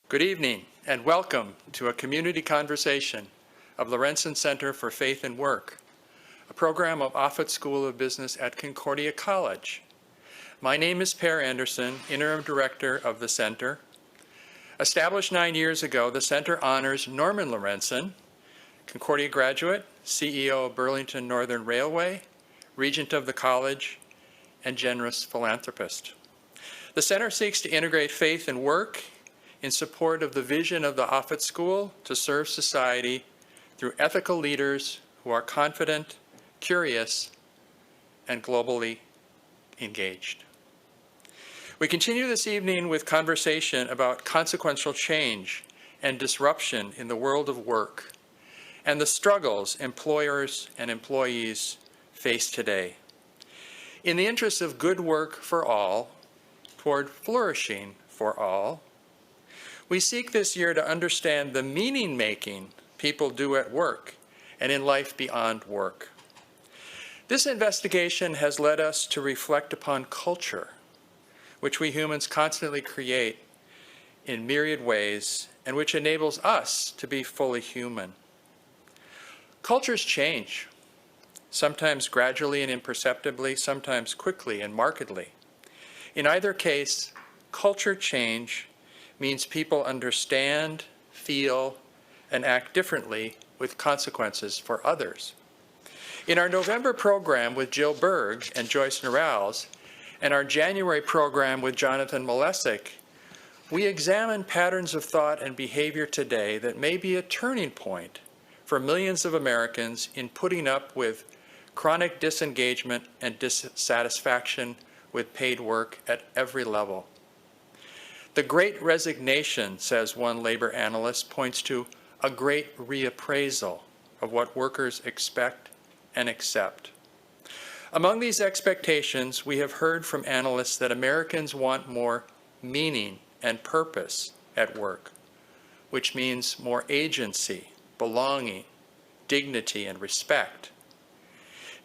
Good evening and welcome to a community conversation of Lorenzen Center for Faith and Work, a program of Offutt School of Business at Concordia College. My name is Per Anderson, Interim Director of the Center. Established 9 years ago, the Center honors Norman Lorenzen, Concordia graduate, CEO of Burlington Northern Railway, Regent of the College, and generous philanthropist. The Center seeks to integrate faith and work in support of the vision of the Offutt School to serve society through ethical leaders who are confident, curious, and globally engaged. We continue this evening with conversation about consequential change and disruption in the world of work and the struggles employers and employees face today. In the interest of good work for all, toward flourishing for all, we seek this year to understand the meaning-making people do at work and in life beyond work. This investigation has led us to reflect upon culture, which we humans constantly create in myriad ways and which enables us to be fully human. Cultures change, sometimes gradually and imperceptibly, sometimes quickly and markedly. In either case, culture change means people understand, feel, and act differently with consequences for others. In our November program with Jill Berg and Joyce Norrells, and our January program with Jonathan Malesic, we examine patterns of thought and behavior today that may be a turning point for millions of Americans in putting up with chronic disengagement and dissatisfaction with paid work at every level. The Great Resignation, says one labor analyst, points to a great reappraisal of what workers expect and accept. Among these expectations, we have heard from analysts that Americans want more meaning and purpose at work, which means more agency, belonging, dignity, and respect.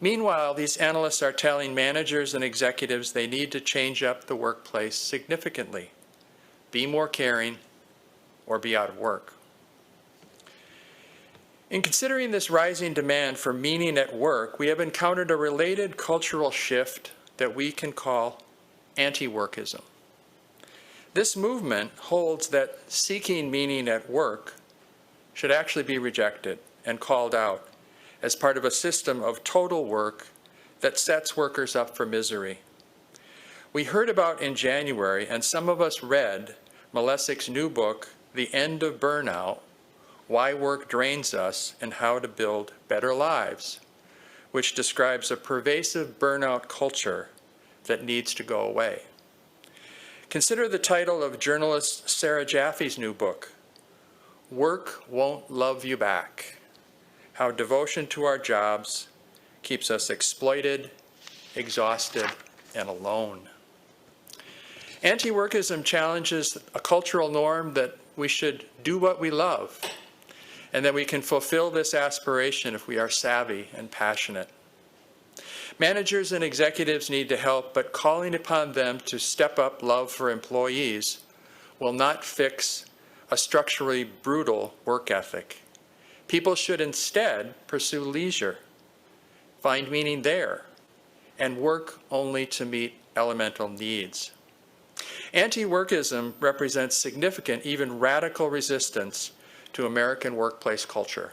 Meanwhile, these analysts are telling managers and executives they need to change up the workplace significantly, be more caring, or be out of work. In considering this rising demand for meaning at work, we have encountered a related cultural shift that we can call anti-workism. This movement holds that seeking meaning at work should actually be rejected and called out as part of a system of total work that sets workers up for misery. We heard about in January, and some of us read Malesic's new book, The End of Burnout, Why Work Drains Us and How to Build Better Lives, which describes a pervasive burnout culture that needs to go away. Consider the title of journalist Sarah Jaffe's new book, Work Won't Love You Back, How Devotion to Our Jobs Keeps Us Exploited, Exhausted, and Alone. Anti-workism challenges a cultural norm that we should do what we love, and that we can fulfill this aspiration if we are savvy and passionate. Managers and executives need to help, but calling upon them to step up love for employees will not fix a structurally brutal work ethic. People should instead pursue leisure, find meaning there, and work only to meet elemental needs. Anti-workism represents significant, even radical resistance to American workplace culture.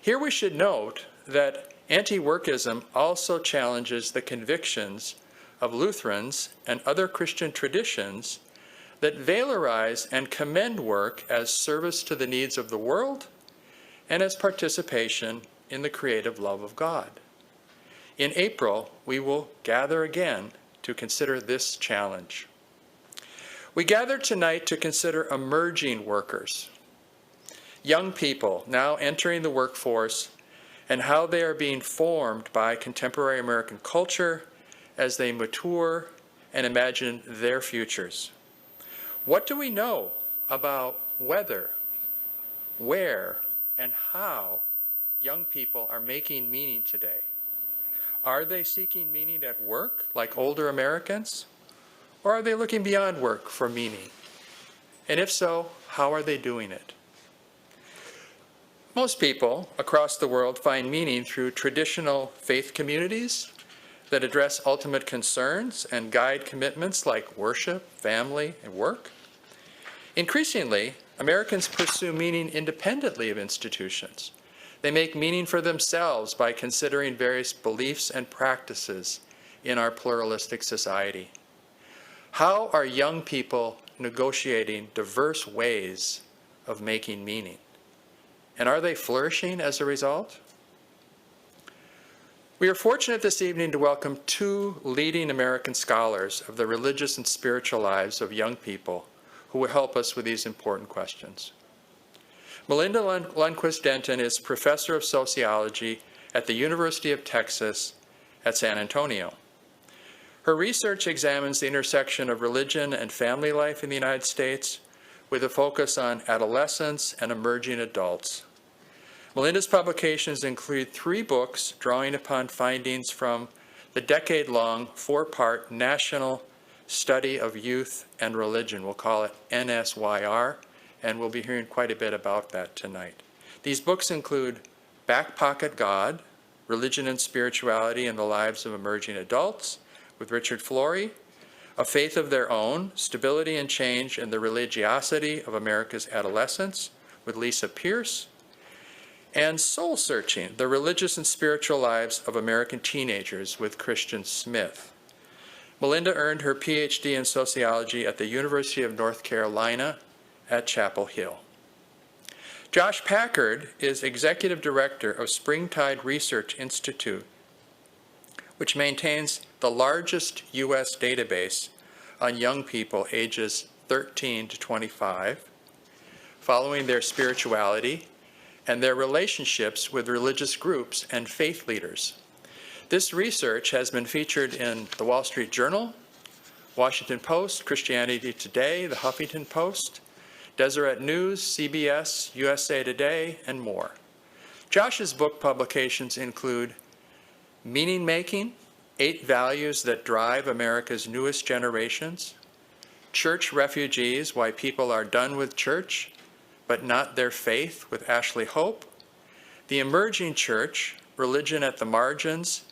Here we should note that anti-workism also challenges the convictions of Lutherans and other Christian traditions that valorize and commend work as service to the needs of the world and as participation in the creative love of God. In April, we will gather again to consider this challenge. We gather tonight to consider emerging workers, young people now entering the workforce, and how they are being formed by contemporary American culture as they mature and imagine their futures. What do we know about whether, where, and how young people are making meaning today? Are they seeking meaning at work like older Americans? Or are they looking beyond work for meaning? And if so, how are they doing it? Most people across the world find meaning through traditional faith communities that address ultimate concerns and guide commitments like worship, family, and work. Increasingly, Americans pursue meaning independently of institutions. They make meaning for themselves by considering various beliefs and practices in our pluralistic society. How are young people negotiating diverse ways of making meaning? And are they flourishing as a result? We are fortunate this evening to welcome two leading American scholars of the religious and spiritual lives of young people who will help us with these important questions. Melinda Lundquist Denton is professor of sociology at the University of Texas at San Antonio. Her research examines the intersection of religion and family life in the United States with a focus on adolescents and emerging adults. Melinda's publications include 3 books drawing upon findings from the decade-long 4-part National Study of Youth and Religion. We'll call it NSYR, and we'll be hearing quite a bit about that tonight. These books include Back Pocket God, Religion and Spirituality in the Lives of Emerging Adults with Richard Flory, A Faith of Their Own, Stability and Change and the Religiosity of America's Adolescents with Lisa Pierce, and Soul Searching, The Religious and Spiritual Lives of American Teenagers with Christian Smith. Melinda earned her PhD in sociology at the University of North Carolina at Chapel Hill. Josh Packard is executive director of Springtide Research Institute, which maintains the largest U.S. database on young people ages 13 to 25, following their spirituality and their relationships with religious groups and faith leaders. This research has been featured in the Wall Street Journal, Washington Post, Christianity Today, the Huffington Post, Deseret News, CBS, USA Today, and more. Josh's book publications include Meaning Making, 8 Values That Drive America's Newest Generations, Church Refugees, Why People Are Done with Church, but Not Their Faith with Ashley Hope, The Emerging Church, Religion at the Margins,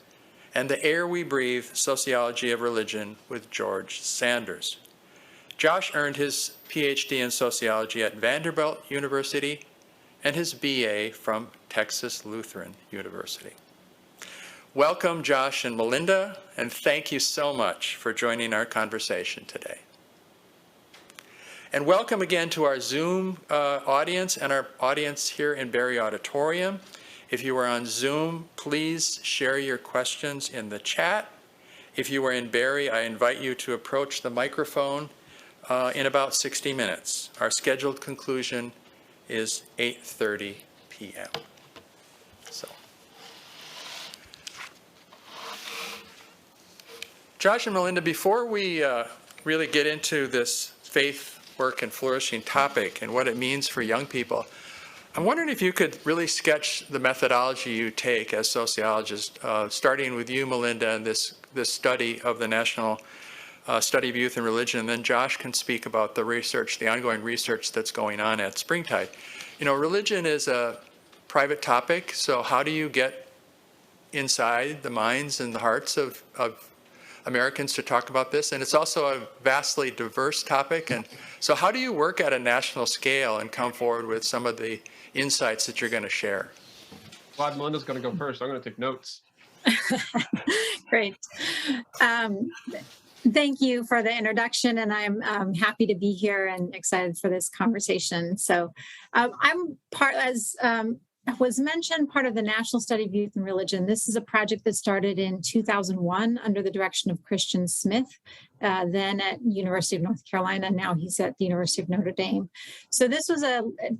and The Air We Breathe, Sociology of Religion with George Sanders. Josh earned his PhD in sociology at Vanderbilt University and his BA from Texas Lutheran University. Welcome, Josh and Melinda, and thank you so much for joining our conversation today. And welcome again to our Zoom audience and our audience here in Barry Auditorium. If you are on Zoom, please share your questions in the chat. If you are in Barry, I invite you to approach the microphone in about 60 minutes. Our scheduled conclusion is 8:30 p.m. So, Josh and Melinda, before we really get into this faith, work, and flourishing topic and what it means for young people, I'm wondering if you could really sketch the methodology you take as sociologists, starting with you, Melinda, and this study of the National Study of Youth and Religion, and then Josh can speak about the research, the ongoing research that's going on at Springtide. You know, religion is a private topic, so how do you get inside the minds and the hearts of Americans to talk about this? And it's also a vastly diverse topic, and so how do you work at a national scale and come forward with some of the insights that you're going to share? Glad Melinda's going to go first. I'm going to take notes. Great. Thank you for the introduction, and I'm happy to be here and excited for this conversation. So I'm part, as was mentioned, part of the National Study of Youth and Religion. This is a project that started in 2001 under the direction of Christian Smith, then at University of North Carolina. Now he's at the University of Notre Dame. So this was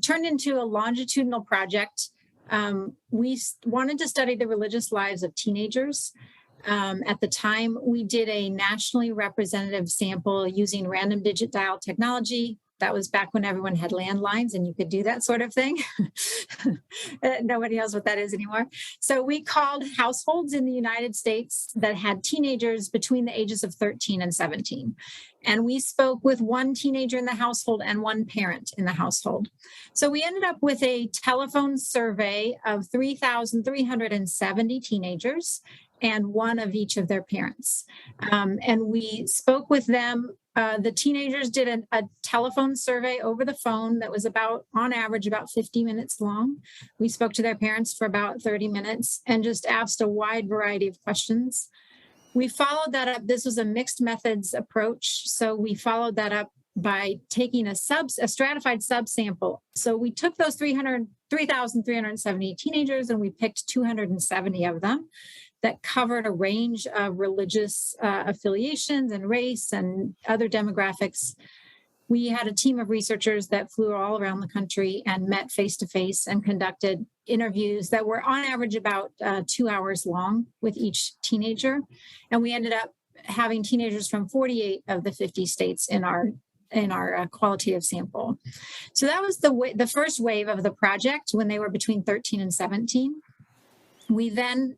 turned into a longitudinal project. We wanted to study the religious lives of teenagers. At the time, we did a nationally representative sample using random digit dial technology That was back when everyone had landlines and you could do that sort of thing. Nobody knows what that is anymore. So we called households in the United States that had teenagers between the ages of 13 and 17. And we spoke with one teenager in the household and one parent in the household. So we ended up with a telephone survey of 3,370 teenagers and one of each of their parents. And we spoke with them. The teenagers did a telephone survey over the phone that was on average, about 50 minutes long. We spoke to their parents for about 30 minutes and just asked a wide variety of questions. We followed that up. This was a mixed methods approach. So we followed that up by taking a stratified subsample. So we took those 3,370 teenagers and we picked 270 of them that covered a range of religious affiliations and race and other demographics. We had a team of researchers that flew all around the country and met face-to-face and conducted interviews that were on average about 2 hours long with each teenager. And we ended up having teenagers from 48 of the 50 states in our qualitative sample. So that was the first wave of the project when they were between 13 and 17. We then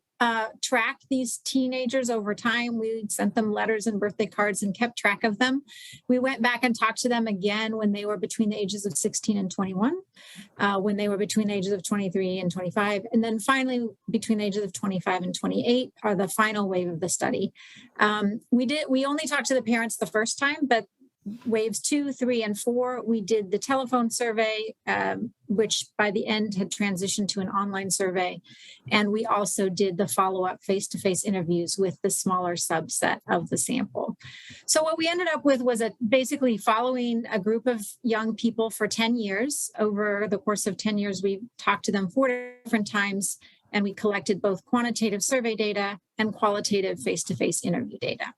tracked these teenagers over time. We sent them letters and birthday cards and kept track of them. We went back and talked to them again when they were between the ages of 16 and 21, when they were between the ages of 23 and 25, and then finally between the ages of 25 and 28 are the final wave of the study. We only talked to the parents the first time, but waves 2, 3, and 4, we did the telephone survey, which by the end had transitioned to an online survey. And we also did the follow-up face-to-face interviews with the smaller subset of the sample. So what we ended up with was basically following a group of young people for 10 years. Over the course of 10 years, we talked to them 4 different times, and we collected both quantitative survey data and qualitative face-to-face interview data.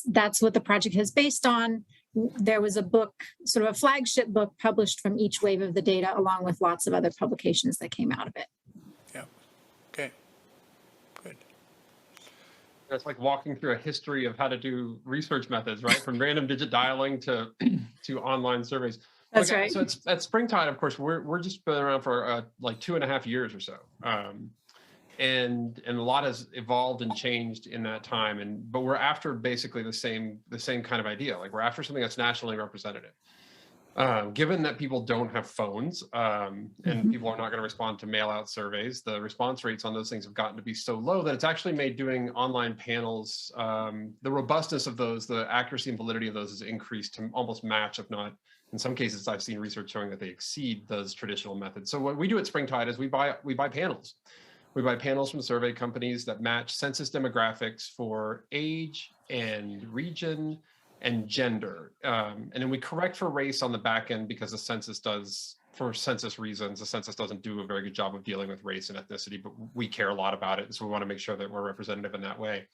That's what the project is based on. There was a book, sort of a flagship book published from each wave of the data, along with lots of other publications that came out of it. Yeah. Okay. Good. It's like walking through a history of how to do research methods, right? From random digit dialing to online surveys. That's right. So it's at Springtide, of course, we're just been around for like 2.5 years or so. And a lot has evolved and changed in that time. But we're after basically the same kind of idea. Like we're after something that's nationally representative. Given that people don't have phones and people are not going to respond to mail out surveys, the response rates on those things have gotten to be so low that it's actually made doing online panels, the robustness of those, the accuracy and validity of those has increased to almost match, if not, in some cases, I've seen research showing that they exceed those traditional methods. So what we do at Springtide is we buy panels. We buy panels from survey companies that match census demographics for age and region and gender. And then we correct for race on the back end because the census does, for census reasons, the census doesn't do a very good job of dealing with race and ethnicity, but we care a lot about it. And so we want to make sure that we're representative in that way.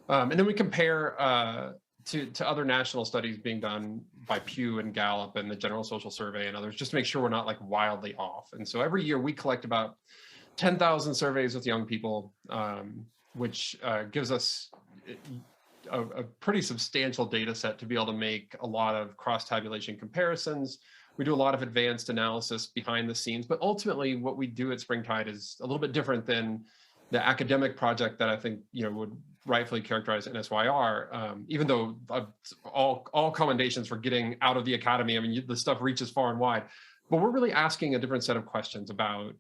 And then we compare to other national studies being done by Pew and Gallup and the General Social Survey and others, just to make sure we're not like wildly off. And so every year we collect about 10,000 surveys with young people, which gives us a pretty substantial data set to be able to make a lot of cross-tabulation comparisons. We do a lot of advanced analysis behind the scenes, but ultimately what we do at Springtide is a little bit different than the academic project that I think would rightfully characterize NSYR, even though all commendations for getting out of the academy. I mean, the stuff reaches far and wide, but we're really asking a different set of questions about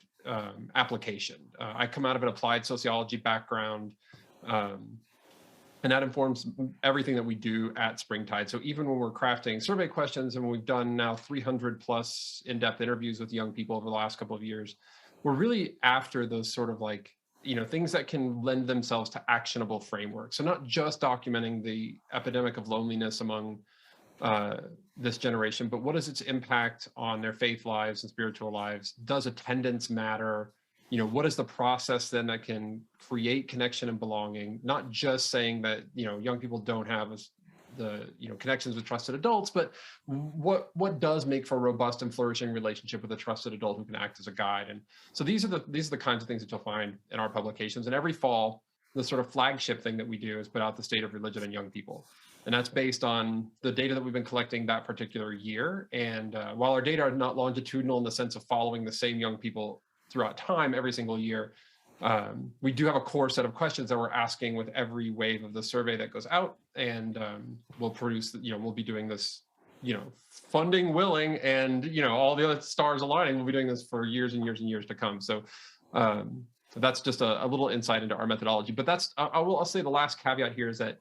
application. I come out of an applied sociology background, and that informs everything that we do at Springtide. So even when we're crafting survey questions, and we've done now 300 plus in-depth interviews with young people over the last couple of years, we're really after those sort of like, things that can lend themselves to actionable frameworks. So not just documenting the epidemic of loneliness among this generation, but what is its impact on their faith lives and spiritual lives? Does attendance matter? What is the process then that can create connection and belonging? Not just saying that, young people don't have the, connections with trusted adults, but what does make for a robust and flourishing relationship with a trusted adult who can act as a guide? And so these are the kinds of things that you'll find in our publications. And every fall, sort of flagship thing that we do is put out the state of religion and young people. And that's based on the data that we've been collecting that particular year. And while our data are not longitudinal in the sense of following the same young people throughout time every single year, we do have a core set of questions that we're asking with every wave of the survey that goes out. And we'll produce, we'll be doing this, funding willing, and, all the other stars aligning, we'll be doing this for years and years and years to come. So that's just a little insight into our methodology. But that's, I'll say the last caveat here is that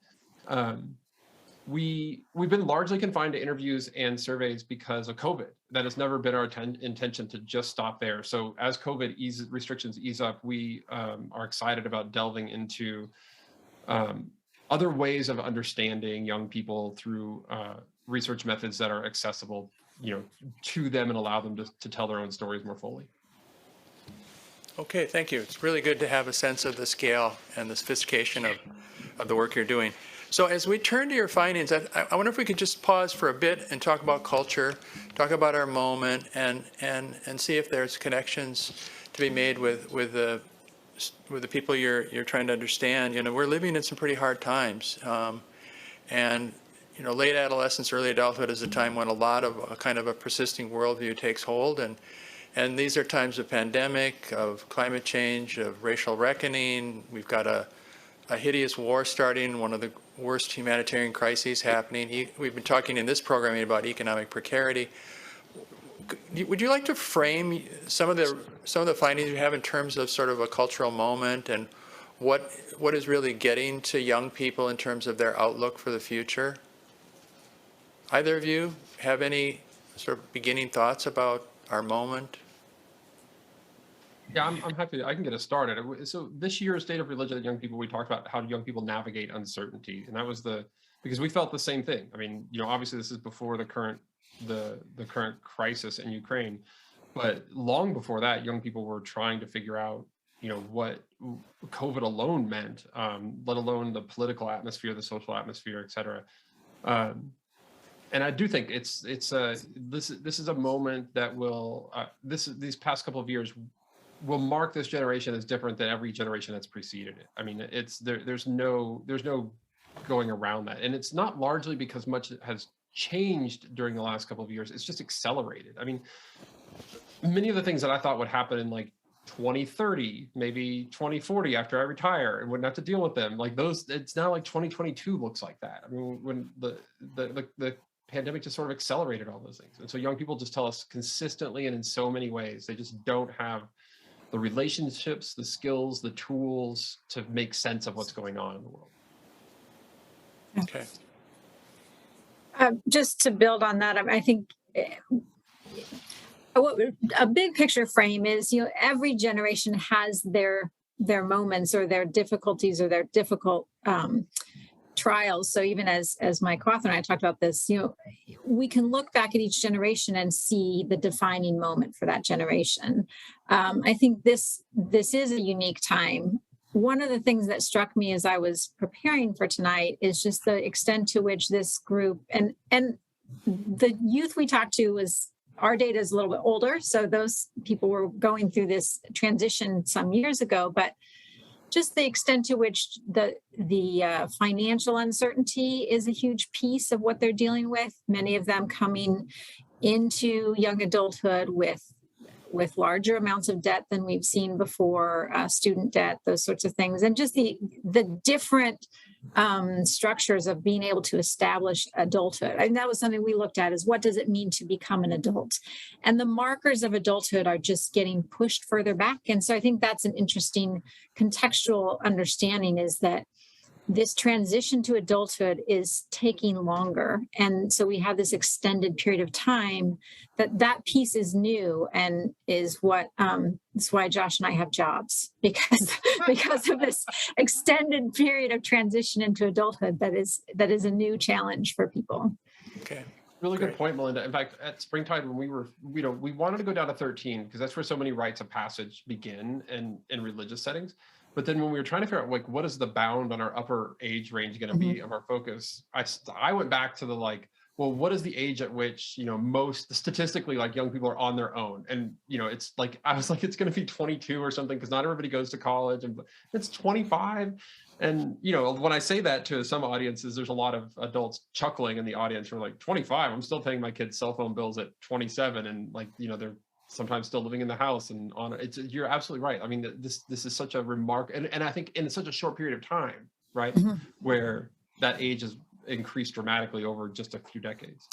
we've been largely confined to interviews and surveys because of COVID. That has never been our intention to just stop there. So as COVID restrictions ease up, we are excited about delving into other ways of understanding young people through research methods that are accessible, to them and allow them to tell their own stories more fully. Okay, thank you. It's really good to have a sense of the scale and the sophistication of the work you're doing. So as we turn to your findings, I wonder if we could just pause for a bit and talk about culture, talk about our moment, and see if there's connections to be made with the people you're trying to understand. We're living in some pretty hard times, and late adolescence, early adulthood is a time when a lot of a kind of a persisting worldview takes hold, and these are times of pandemic, of climate change, of racial reckoning. We've got a hideous war starting, one of the worst humanitarian crises happening. We've been talking in this programming about economic precarity. Would you like to frame some of the findings you have in terms of sort of a cultural moment and what is really getting to young people in terms of their outlook for the future? Either of you have any sort of beginning thoughts about our moment? Yeah, I'm happy. I can get us started. So this year's State of Religion and Young People, we talked about how young people navigate uncertainty, and that was because we felt the same thing. I mean, obviously this is before the current crisis in Ukraine, but long before that, young people were trying to figure out, what COVID alone meant, let alone the political atmosphere, the social atmosphere, et cetera. And I do think this is a moment that will these past couple of years will mark this generation as different than every generation that's preceded it. I mean, there's no going around that, and it's not largely because much has changed during the last couple of years. It's just accelerated. I mean, many of the things that I thought would happen in like 2030, maybe 2040 after I retire and wouldn't have to deal with them, like those, it's now like 2022 looks like that. I mean, when the pandemic just sort of accelerated all those things. And so young people just tell us consistently and in so many ways, they just don't have the relationships, the skills, the tools to make sense of what's going on in the world. Okay. Just to build on that, I think a big picture frame is, every generation has their moments or their difficulties or their difficult trials. So even as my co-author and I talked about this, we can look back at each generation and see the defining moment for that generation. I think this is a unique time. One of the things that struck me as I was preparing for tonight is just the extent to which this group and the youth we talked to was, our data is a little bit older, so those people were going through this transition some years ago, but just the extent to which the financial uncertainty is a huge piece of what they're dealing with. Many of them coming into young adulthood with larger amounts of debt than we've seen before, student debt, those sorts of things, and just the different structures of being able to establish adulthood. And that was something we looked at, is what does it mean to become an adult? And the markers of adulthood are just getting pushed further back. And so I think that's an interesting contextual understanding, is that this transition to adulthood is taking longer. And so we have this extended period of time that piece is new, and is what, that's why Josh and I have jobs, because of this extended period of transition into adulthood that is a new challenge for people. Okay. Really Great. good point, Melinda. In fact, at Springtide, when we wanted to go down to 13 because that's where so many rites of passage begin in religious settings. But then when we were trying to figure out, like, what is the bound on our upper age range going to be of our focus, I went back to the well, what is the age at which, most statistically, like, young people are on their own? And, it's like, I was like, it's going to be 22 or something, because not everybody goes to college, and it's 25. And, when I say that to some audiences, there's a lot of adults chuckling in the audience who are like, 25, I'm still paying my kids' cell phone bills at 27. And like, they're sometimes still living in the house and on it. You're absolutely right. I mean, this is such a remark, and I think in such a short period of time, right, where that age has increased dramatically over just a few decades.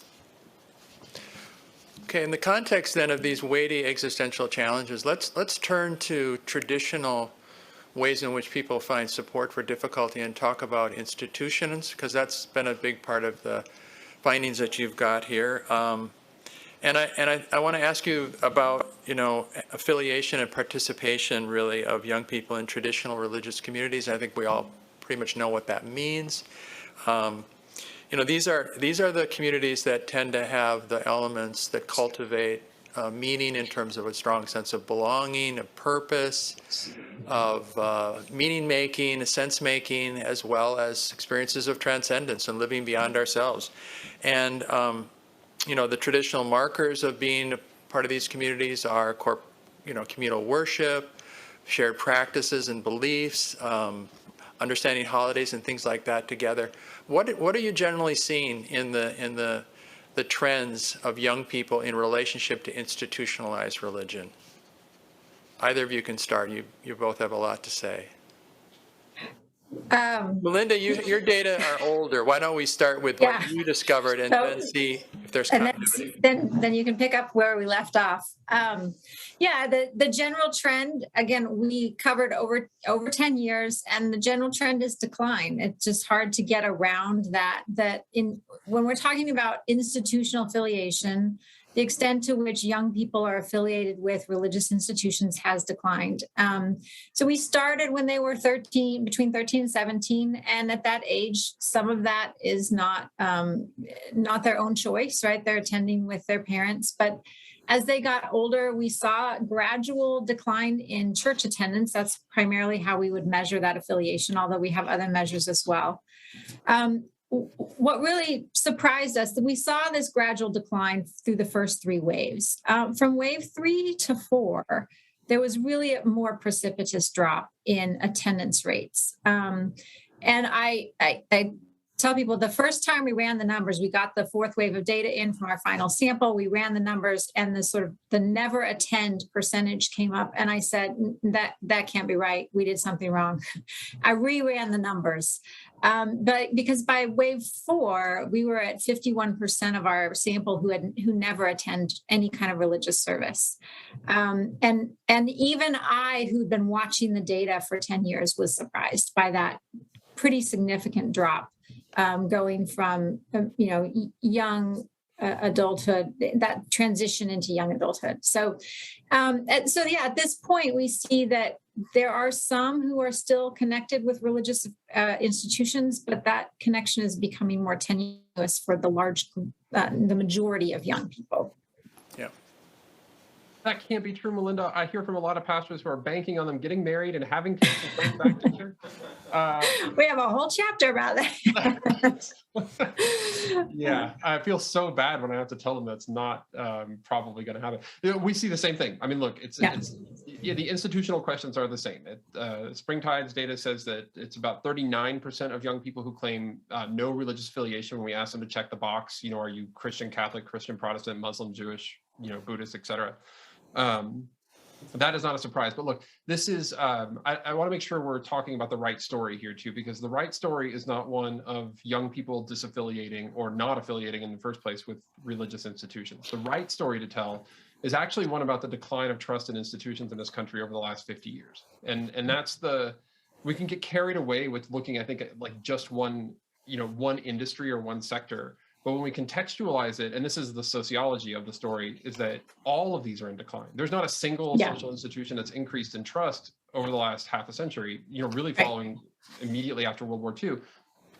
Okay, in the context then of these weighty existential challenges, let's turn to traditional ways in which people find support for difficulty and talk about institutions, because that's been a big part of the findings that you've got here. And I want to ask you about, affiliation and participation, really, of young people in traditional religious communities. I think we all pretty much know what that means. These are the communities that tend to have the elements that cultivate meaning in terms of a strong sense of belonging, of purpose, of meaning making, sense making, as well as experiences of transcendence and living beyond ourselves. And the traditional markers of being a part of these communities are communal worship, shared practices and beliefs, understanding holidays and things like that together. What are you generally seeing in the trends of young people in relationship to institutionalized religion? Either of you can start. You both have a lot to say. Melinda, your data are older. Why don't we start with what you discovered and then see if there's continuity? Then you can pick up where we left off. The general trend, again, we covered over 10 years, and the general trend is decline. It's just hard to get around that when we're talking about institutional affiliation, the extent to which young people are affiliated with religious institutions has declined. So we started when they were between 13 and 17, and at that age, some of that is not their own choice, right? They're attending with their parents, but as they got older, we saw a gradual decline in church attendance. That's primarily how we would measure that affiliation, although we have other measures as well. What really surprised us that we saw this gradual decline through the first three waves. From wave 3 to 4, there was really a more precipitous drop in attendance rates. And I tell people the first time we ran the numbers, we got the fourth wave of data in from our final sample. We ran the numbers, and the never attend percentage came up. And I said, that can't be right. We did something wrong. I reran the numbers. But because by wave 4, we were at 51% of our sample who never attend any kind of religious service. And even I, who'd been watching the data for 10 years, was surprised by that pretty significant drop. Going from, young adulthood, that transition into young adulthood. So at this point, we see that there are some who are still connected with religious institutions, but that connection is becoming more tenuous for the majority of young people. Yeah. That can't be true, Melinda. I hear from a lot of pastors who are banking on them getting married and having kids and going back to church. We have a whole chapter about that. Yeah, I feel so bad when I have to tell them that's not probably going to happen. We see the same thing. I mean, look, the institutional questions are the same. Springtide's data says that it's about 39% of young people who claim no religious affiliation when we ask them to check the box. Are you Christian, Catholic, Christian, Protestant, Muslim, Jewish, Buddhist, etc. That is not a surprise. But look, this is, I want to make sure we're talking about the right story here too, because the right story is not one of young people disaffiliating or not affiliating in the first place with religious institutions. The right story to tell is actually one about the decline of trust in institutions in this country over the last 50 years. And that's we can get carried away with looking, I think, at like just one industry or one sector. But when we contextualize it, and this is the sociology of the story, is that all of these are in decline. There's not a single social institution that's increased in trust over the last half a century, really following immediately after World War II.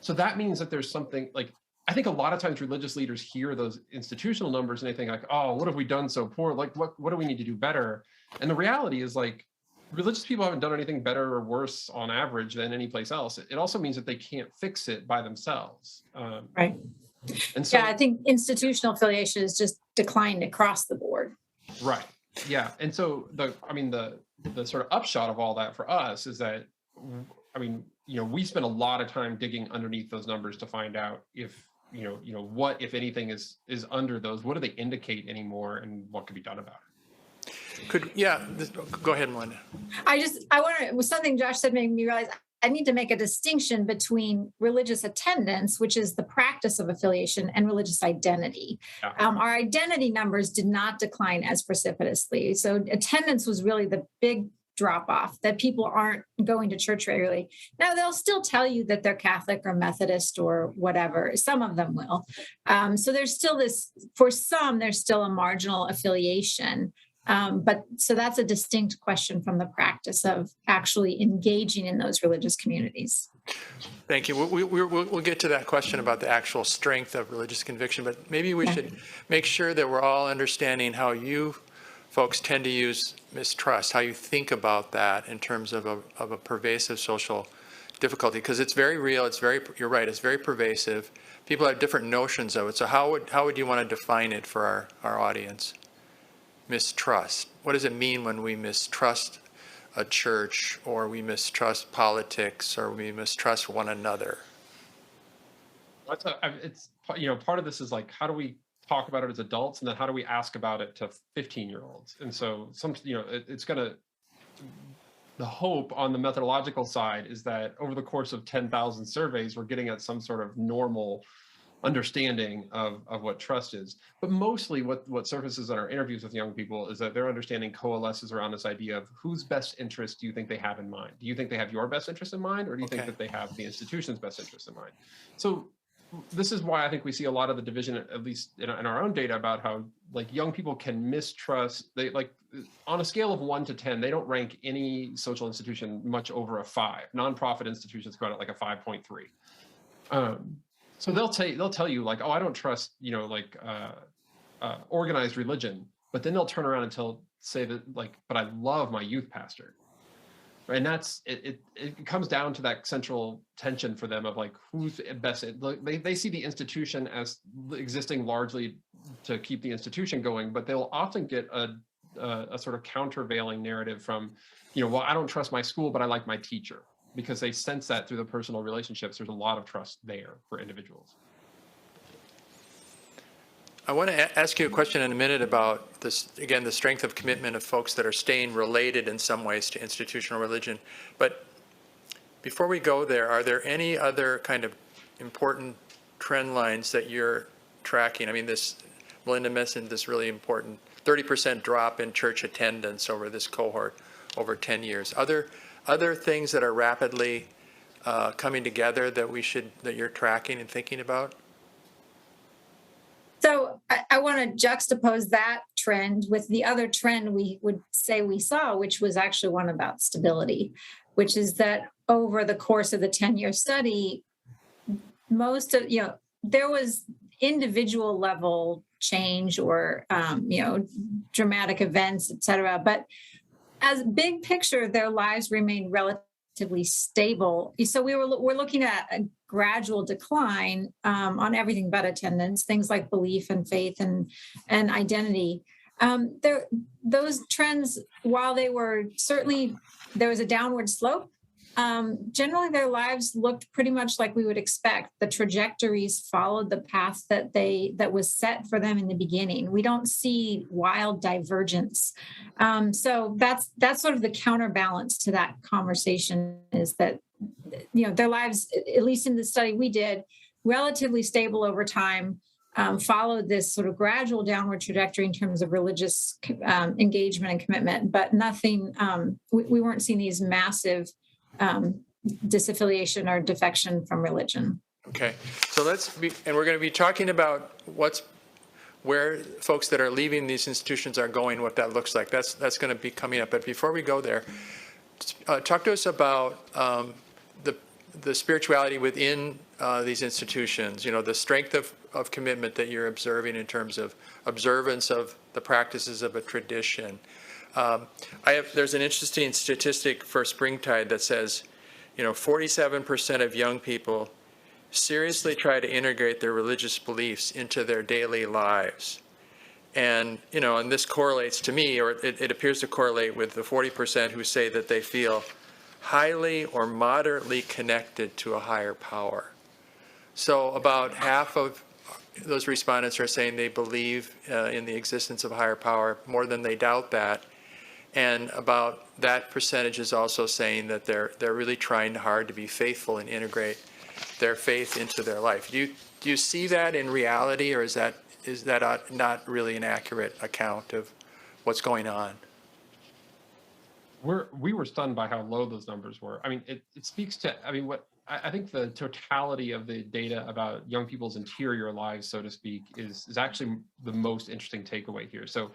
So that means that there's something like, I think a lot of times religious leaders hear those institutional numbers and they think like, oh, what have we done so poor? Like, what do we need to do better? And the reality is like, religious people haven't done anything better or worse on average than any place else. It also means that they can't fix it by themselves. Right. And so, Yeah, I think institutional affiliation has just declined across the board. right. Yeah. And so the sort of upshot of all that for us is that, we spend a lot of time digging underneath those numbers to find out if, what, if anything is under those, what do they indicate anymore and what could be done about it? Go ahead, Melinda. It was something Josh said made me realize I need to make a distinction between religious attendance, which is the practice of affiliation, and religious identity. Yeah. Our identity numbers did not decline as precipitously. So attendance was really the big drop off, that people aren't going to church regularly. Now, they'll still tell you that they're Catholic or Methodist or whatever. Some of them will. So there's still for some, there's still a marginal affiliation. But so that's a distinct question from the practice of actually engaging in those religious communities. Thank you. We'll get to that question about the actual strength of religious conviction, but maybe we should make sure that we're all understanding how you folks tend to use mistrust, how you think about that in terms of a pervasive social difficulty, because it's very real. You're right. It's very pervasive. People have different notions of it. So how would you want to define it for our audience? Mistrust. What does it mean when we mistrust a church, or we mistrust politics, or we mistrust one another? It's part of this is like, how do we talk about it as adults, and then how do we ask about it to 15-year-olds? And so the hope on the methodological side is that over the course of 10,000 surveys, we're getting at some sort of normal understanding of what trust is. But mostly what surfaces in our interviews with young people is that their understanding coalesces around this idea of whose best interest do you think they have in mind? Do you think they have your best interest in mind, or do you think that they have the institution's best interest in mind? So this is why I think we see a lot of the division, at least in our own data, about how like young people can mistrust. They like on a scale of 1 to 10, they don't rank any social institution much over a 5. Nonprofit institutions go out at like a 5.3. So they'll tell you like, oh, I don't trust, organized religion, but then they'll turn around and say that like, but I love my youth pastor. Right? And that's it comes down to that central tension for them of like, who's best. They see the institution as existing largely to keep the institution going, but they'll often get a sort of countervailing narrative from, well, I don't trust my school, but I like my teacher. Because they sense that through the personal relationships, there's a lot of trust there for individuals. I want to ask you a question in a minute about this, again, the strength of commitment of folks that are staying related in some ways to institutional religion. But before we go there, are there any other kind of important trend lines that you're tracking? I mean, Melinda mentioned this really important 30% drop in church attendance over this cohort over 10 years. Other things that are rapidly coming together that you're tracking and thinking about? So I want to juxtapose that trend with the other trend we would say we saw, which was actually one about stability, which is that over the course of the 10-year study, there was individual level change or, dramatic events, et cetera. But as big picture, their lives remained relatively stable. So we're looking at a gradual decline on everything but attendance, things like belief and faith and identity. Those trends, while they were certainly, there was a downward slope, generally their lives looked pretty much like we would expect. The trajectories followed the path that was set for them in the beginning. We don't see wild divergence. So that's sort of the counterbalance to that conversation, is that their lives, at least in the study we did, relatively stable over time, followed this sort of gradual downward trajectory in terms of religious engagement and commitment, but nothing, we weren't seeing these massive disaffiliation or defection from religion. Okay, so we're going to be talking about where folks that are leaving these institutions are going, what that looks like. That's going to be coming up. But before we go there, talk to us about the spirituality within these institutions. The strength of commitment that you're observing in terms of observance of the practices of a tradition. There's an interesting statistic for Springtide that says, 47% of young people seriously try to integrate their religious beliefs into their daily lives. And, and this correlates to me, or it appears to correlate with the 40% who say that they feel highly or moderately connected to a higher power. So about half of those respondents are saying they believe in the existence of a higher power more than they doubt that. And about that percentage is also saying that they're really trying hard to be faithful and integrate their faith into their life. Do you see that in reality, or is that not really an accurate account of what's going on? We were stunned by how low those numbers were. I mean, it speaks to, what I think the totality of the data about young people's interior lives, so to speak, is actually the most interesting takeaway here. So,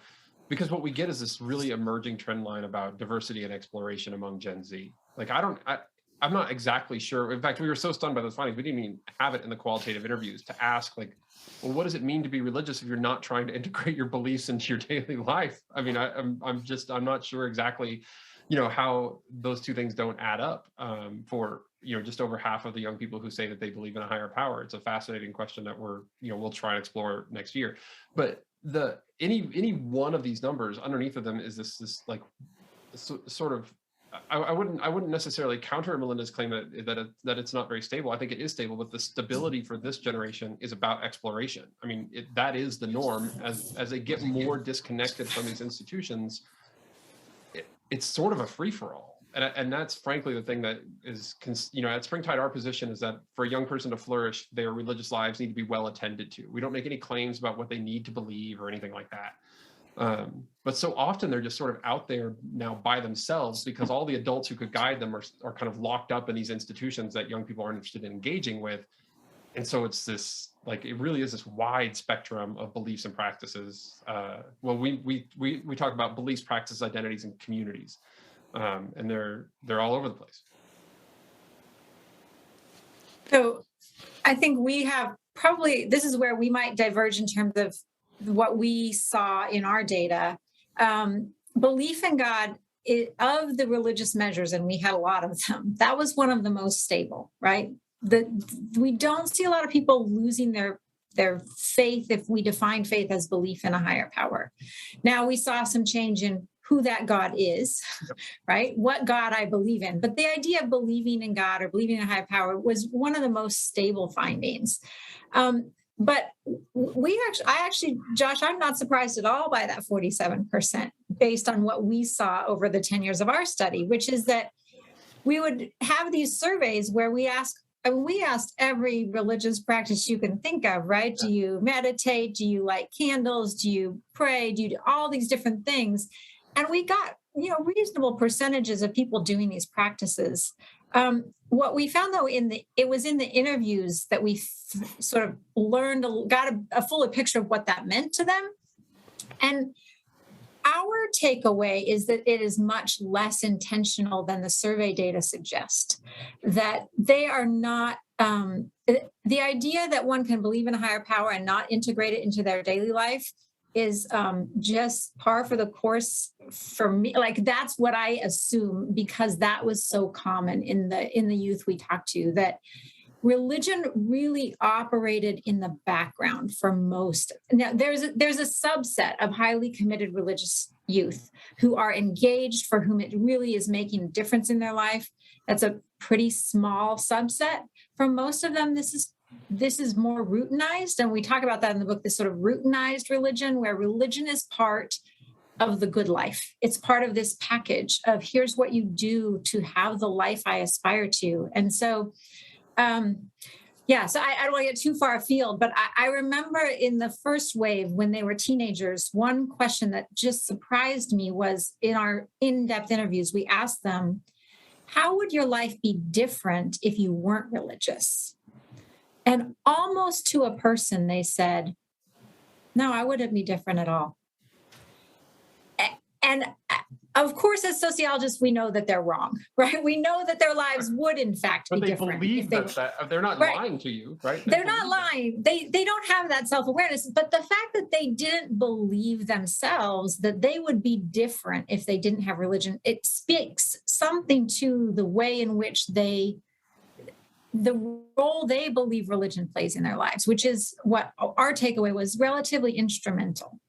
because what we get is this really emerging trend line about diversity and exploration among Gen Z. Like, I'm not exactly sure. In fact, we were so stunned by those findings, we didn't even have it in the qualitative interviews to ask, like, well, what does it mean to be religious if you're not trying to integrate your beliefs into your daily life? I mean, I'm not sure exactly, how those two things don't add up for, just over half of the young people who say that they believe in a higher power. It's a fascinating question that we'll try and explore next year. But any one of these numbers underneath of them is this like sort of, I wouldn't necessarily counter Melinda's claim that it's not very stable. I think it is stable, but the stability for this generation is about exploration. I mean, that is the norm. As they get more disconnected from these institutions, it's sort of a free-for-all. And that's frankly the thing that is, at Springtide, our position is that for a young person to flourish, their religious lives need to be well attended to. We don't make any claims about what they need to believe or anything like that. But so often they're just sort of out there now by themselves because all the adults who could guide them are kind of locked up in these institutions that young people aren't interested in engaging with. And so it's this, like, it really is this wide spectrum of beliefs and practices. Well, we talk about beliefs, practices, identities, and communities, and they're all over the place. So I think we have this is where we might diverge in terms of what we saw in our data. Belief in God, of the religious measures, and we had a lot of them, that was one of the most stable, right? We don't see a lot of people losing their faith if we define faith as belief in a higher power. Now we saw some change in who that God is, right? What God I believe in. But the idea of believing in God or believing in a higher power was one of the most stable findings. But I actually, Josh, I'm not surprised at all by that 47% based on what we saw over the 10 years of our study, which is that we would have these surveys where we asked every religious practice you can think of, right? Do you meditate? Do you light candles? Do you pray? Do you do all these different things? And we got, reasonable percentages of people doing these practices. What we found, though, it was in the interviews that we sort of got a fuller picture of what that meant to them. And our takeaway is that it is much less intentional than the survey data suggest, that they are not, the idea that one can believe in a higher power and not integrate it into their daily life is just par for the course for me. Like, that's what I assume, because that was so common in the youth we talked to, that religion really operated in the background for most. Now, there's a subset of highly committed religious youth who are engaged, for whom it really is making a difference in their life. That's a pretty small subset. For most of them, this is more routinized, and we talk about that in the book, this sort of routinized religion, where religion is part of the good life. It's part of this package of here's what you do to have the life I aspire to. And so, so I don't want to get too far afield, but I remember in the first wave, when they were teenagers, one question that just surprised me was, in our in-depth interviews, we asked them, how would your life be different if you weren't religious? And almost to a person, they said, no, I wouldn't be different at all. And of course, as sociologists, we know that they're wrong, right? We know that their lives would, in fact, be different. But they believe that they're not lying to you, right? They're not lying. They don't have that self-awareness. But the fact that they didn't believe themselves that they would be different if they didn't have religion, it speaks something to the way in which they the role they believe religion plays in their lives, which is what our takeaway was, relatively instrumental.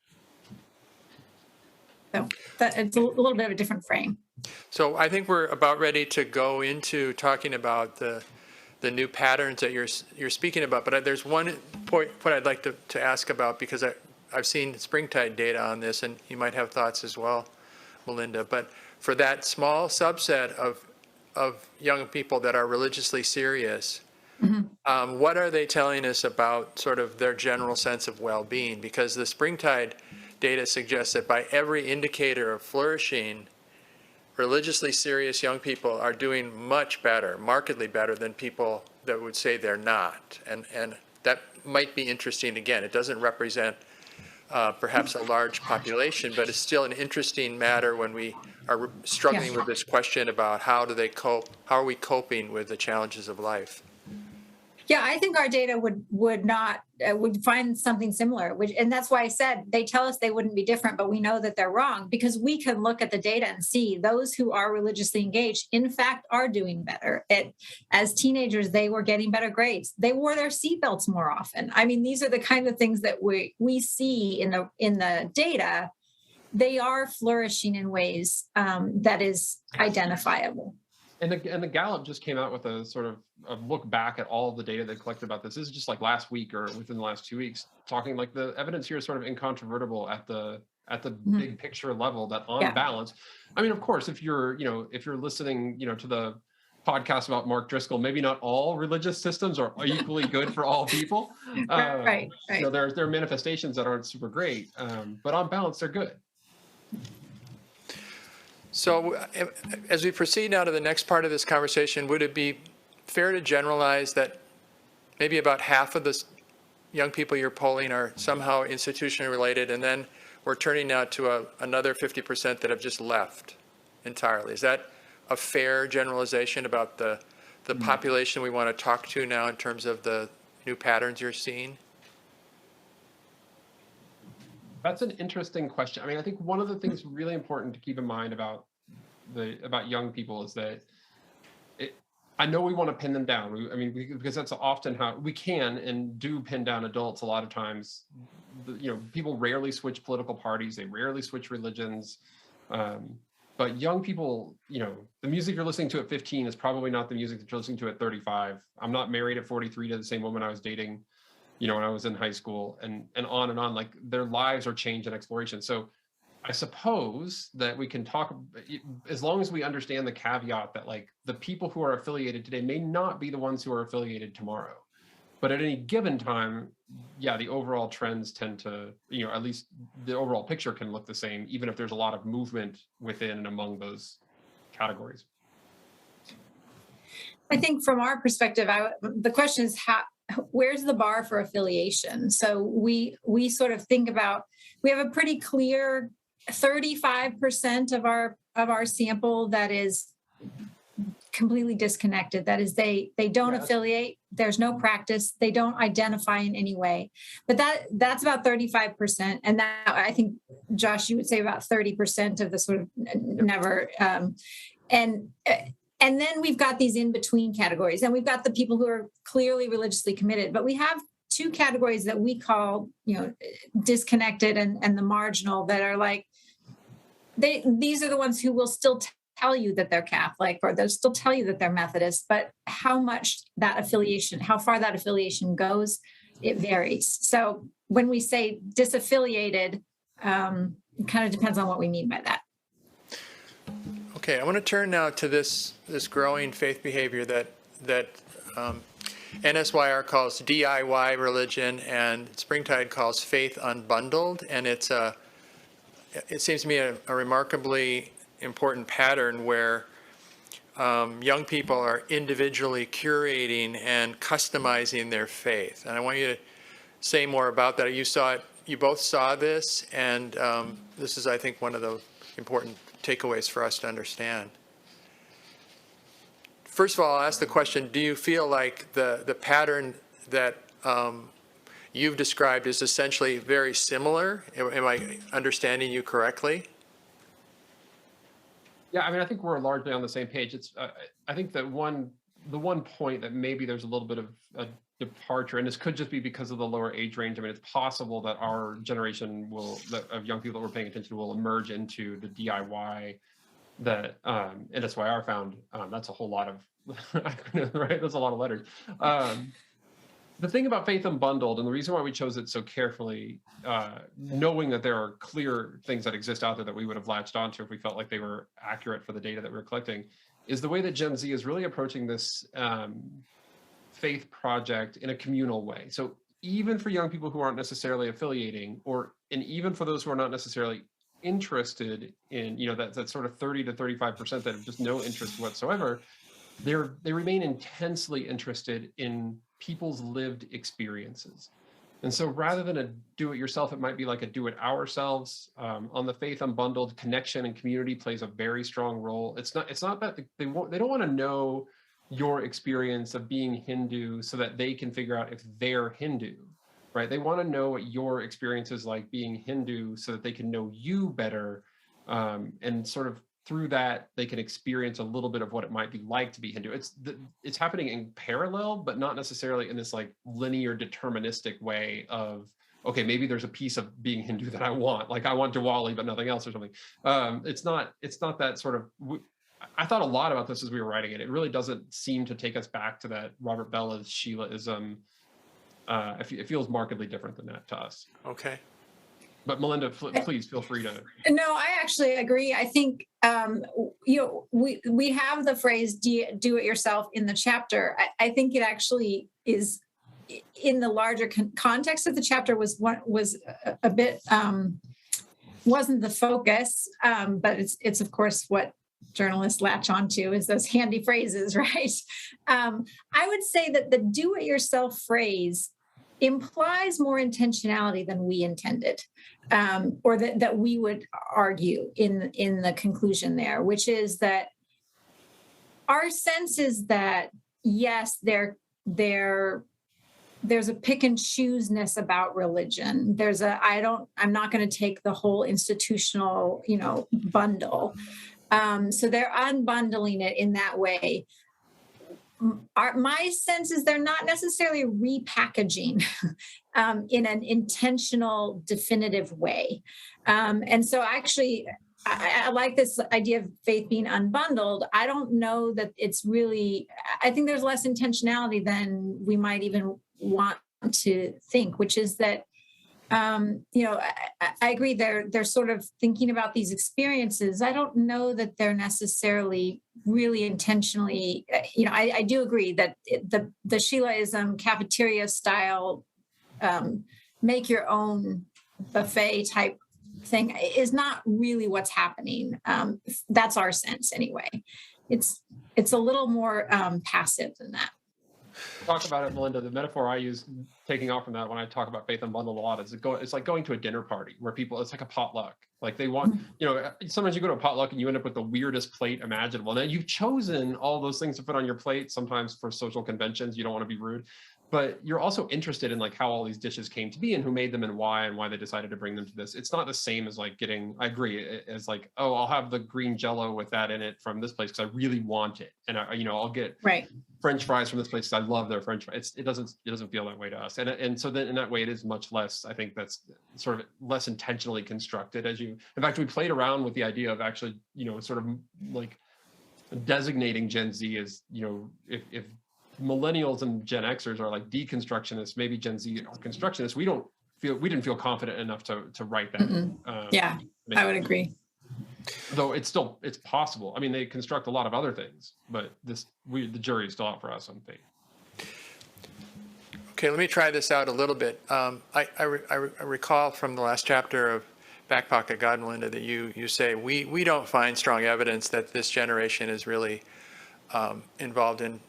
So that it's a little bit of a different frame. So I think we're about ready to go into talking about the new patterns that you're speaking about. But there's one point I'd like to ask about, because I've seen Springtide data on this, and you might have thoughts as well, Melinda. But for that small subset of young people that are religiously serious, what are they telling us about sort of their general sense of well-being? Because the Springtide data suggests that by every indicator of flourishing, religiously serious young people are doing much better, markedly better than people that would say they're not. And that might be interesting. Again, it doesn't represent perhaps a large population, but it's still an interesting matter when we are struggling with this question about how do they cope, how are we coping with the challenges of life? Yeah, I think our data would find something similar, and that's why I said they tell us they wouldn't be different, but we know that they're wrong, because we can look at the data and see those who are religiously engaged, in fact, are doing better. As teenagers, they were getting better grades. They wore their seatbelts more often. I mean, these are the kind of things that we see in the data. They are flourishing in ways that is identifiable. And the Gallup just came out with a sort of a look back at all of the data they collected about this. This is just like last week or within the last 2 weeks, talking like the evidence here is sort of incontrovertible at the big picture level, that on balance. I mean, of course, if you're listening, to the podcast about Mark Driscoll, maybe not all religious systems are equally good for all people. Right. There are manifestations that aren't super great, but on balance, they're good. So as we proceed now to the next part of this conversation, would it be fair to generalize that maybe about half of the young people you're polling are somehow institutionally related, and then we're turning now to another 50% that have just left entirely? Is that a fair generalization about the population we want to talk to now in terms of the new patterns you're seeing? That's an interesting question. I mean, I think one of the things really important to keep in mind about young people is that I know we want to pin them down. Because that's often how we can and do pin down adults a lot of times. People rarely switch political parties. They rarely switch religions. But young people, the music you're listening to at 15 is probably not the music that you're listening to at 35. I'm not married at 43 to the same woman I was dating when I was in high school, and on, like their lives are change and exploration. So I suppose that we can talk, as long as we understand the caveat that like the people who are affiliated today may not be the ones who are affiliated tomorrow. But at any given time, the overall trends tend to, at least the overall picture can look the same, even if there's a lot of movement within and among those categories. I think from our perspective, the question is where's the bar for affiliation? So we sort of think about, we have a pretty clear 35% of our sample that is completely disconnected. That is, they don't affiliate. There's no practice. They don't identify in any way. But that's about 35%. And that, I think, Josh, you would say about 30% of the sort of never. And then we've got these in-between categories, and we've got the people who are clearly religiously committed. But we have two categories that we call, disconnected and the marginal, that are like, these are the ones who will still tell you that they're Catholic, or they'll still tell you that they're Methodist, but how far that affiliation goes, it varies. So when we say disaffiliated, it kind of depends on what we mean by that. Okay, I want to turn now to this growing faith behavior that NSYR calls DIY religion and Springtide calls faith unbundled, and it seems to me a remarkably important pattern where young people are individually curating and customizing their faith. And I want you to say more about that. You both saw this, and this is, I think, one of the important takeaways for us to understand. First of all, I'll ask the question, do you feel like the pattern that you've described is essentially very similar? Am I understanding you correctly? Yeah, I mean, I think we're largely on the same page. I think that one the one point that maybe there's a little bit of a departure, and this could just be because of the lower age range. I mean, it's possible that our generation of young people that we're paying attention to will emerge into the DIY that NSYR found. That's a whole lot of acronyms, right? That's a lot of letters. The thing about faith unbundled, and the reason why we chose it so carefully, knowing that there are clear things that exist out there that we would have latched onto if we felt like they were accurate for the data that we were collecting, is the way that Gen Z is really approaching this faith project in a communal way. So even for young people who aren't necessarily affiliating, and even for those who are not necessarily interested in, that sort of 30 to 35% that have just no interest whatsoever, they remain intensely interested in people's lived experiences. And so rather than a do-it-yourself, it might be like a do-it-ourselves. On the faith unbundled, connection and community plays a very strong role. It's not that they don't want to know your experience of being Hindu so that they can figure out if they're Hindu, right? They want to know what your experience is like being Hindu so that they can know you better, and sort of through that they can experience a little bit of what it might be like to be Hindu. It's happening in parallel, but not necessarily in this like linear deterministic way of, okay, maybe there's a piece of being Hindu that I want, like I want Diwali but nothing else or something. It's not that sort of. I thought a lot about this as we were writing it. It really doesn't seem to take us back to that Robert Bella's Sheilaism. It feels markedly different than that to us. Okay. But Melinda, please feel free to. No, I actually agree. I think we have the phrase "do it yourself" in the chapter. I think it actually is in the larger context of the chapter was a bit wasn't the focus, but it's of course what journalists latch onto is those handy phrases, right? I would say that the "do it yourself" phrase implies more intentionality than we intended, or that we would argue in the conclusion there, which is that our sense is that yes, there's a pick and chooseness about religion. I'm not going to take the whole institutional, bundle. So they're unbundling it in that way. My sense is they're not necessarily repackaging in an intentional, definitive way. And so actually, I like this idea of faith being unbundled. I don't know that it's really, I think there's less intentionality than we might even want to think, which is that, I agree. They're sort of thinking about these experiences. I don't know that they're necessarily really intentionally. I do agree that the Sheilaism cafeteria style, make your own buffet type thing is not really what's happening. That's our sense anyway. It's a little more passive than that. Talk about it, Melinda. The metaphor I use, taking off from that when I talk about faith unbundled a lot, is it's like going to a dinner party where it's like a potluck. Like they want, sometimes you go to a potluck and you end up with the weirdest plate imaginable. Now you've chosen all those things to put on your plate. Sometimes for social conventions, you don't want to be rude, but you're also interested in like how all these dishes came to be and who made them and why they decided to bring them to this. It's not the same as like I agree, as like, oh, I'll have the green Jello with that in it from this place because I really want it, and I'll get right. French fries from this place because I love their French fries. It doesn't feel that way to us, and so then in that way it is much less. I think that's sort of less intentionally constructed. In fact, we played around with the idea of actually sort of like designating Gen Z as if millennials and Gen Xers are like deconstructionists, maybe Gen Z are constructionists. We didn't feel confident enough to write that. Yeah, I would agree. Though it's possible. I mean, they construct a lot of other things, but the jury is still out for us on faith. Okay, let me try this out a little bit. I recall from the last chapter of Back Pocket God, Melinda, that you say we don't find strong evidence that this generation is really involved in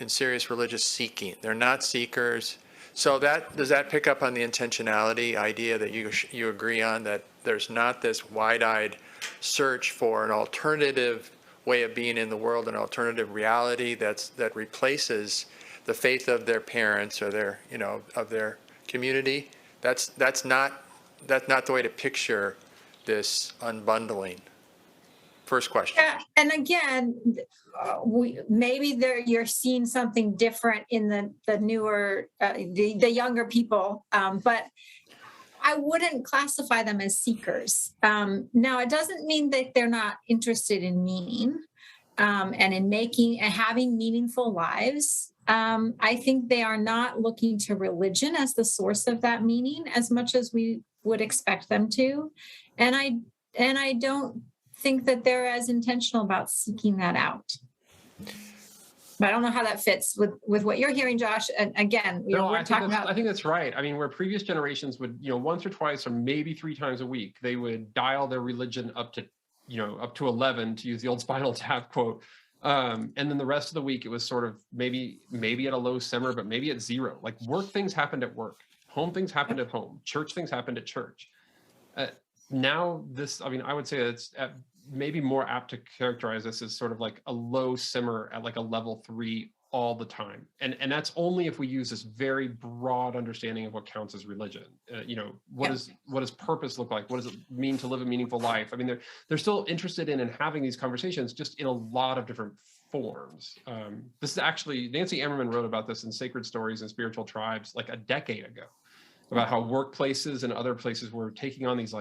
serious religious seeking. They're not seekers. So does that pick up on the intentionality idea that you agree on, that there's not this wide-eyed search for an alternative way of being in the world, an alternative reality that replaces the faith of their parents or their of their community? That's not the way to picture this unbundling. first question. Yeah, and again, you're seeing something different in the newer, the younger people, but I wouldn't classify them as seekers. Now, it doesn't mean that they're not interested in meaning and in making and having meaningful lives. I think they are not looking to religion as the source of that meaning as much as we would expect them to, and I don't think that they're as intentional about seeking that out. But I don't know how that fits with what you're hearing, Josh. And again, we're talking about. I think that's right. I mean, where previous generations would, once or twice or maybe 3 times a week, they would dial their religion up to 11, to use the old Spinal Tap quote. And then the rest of the week, it was sort of maybe at a low simmer, but maybe at 0. Like work things happened at work, home things happened at home, church things happened at church. Now I would say it's maybe more apt to characterize this as sort of like a low simmer at like a level 3 all the time. And that's only if we use this very broad understanding of what counts as religion. What does purpose look like? What does it mean to live a meaningful life? I mean, they're still interested in and having these conversations just in a lot of different forms. This is actually, Nancy Ammerman wrote about this in Sacred Stories and Spiritual Tribes like a decade ago, about how workplaces and other places were taking on these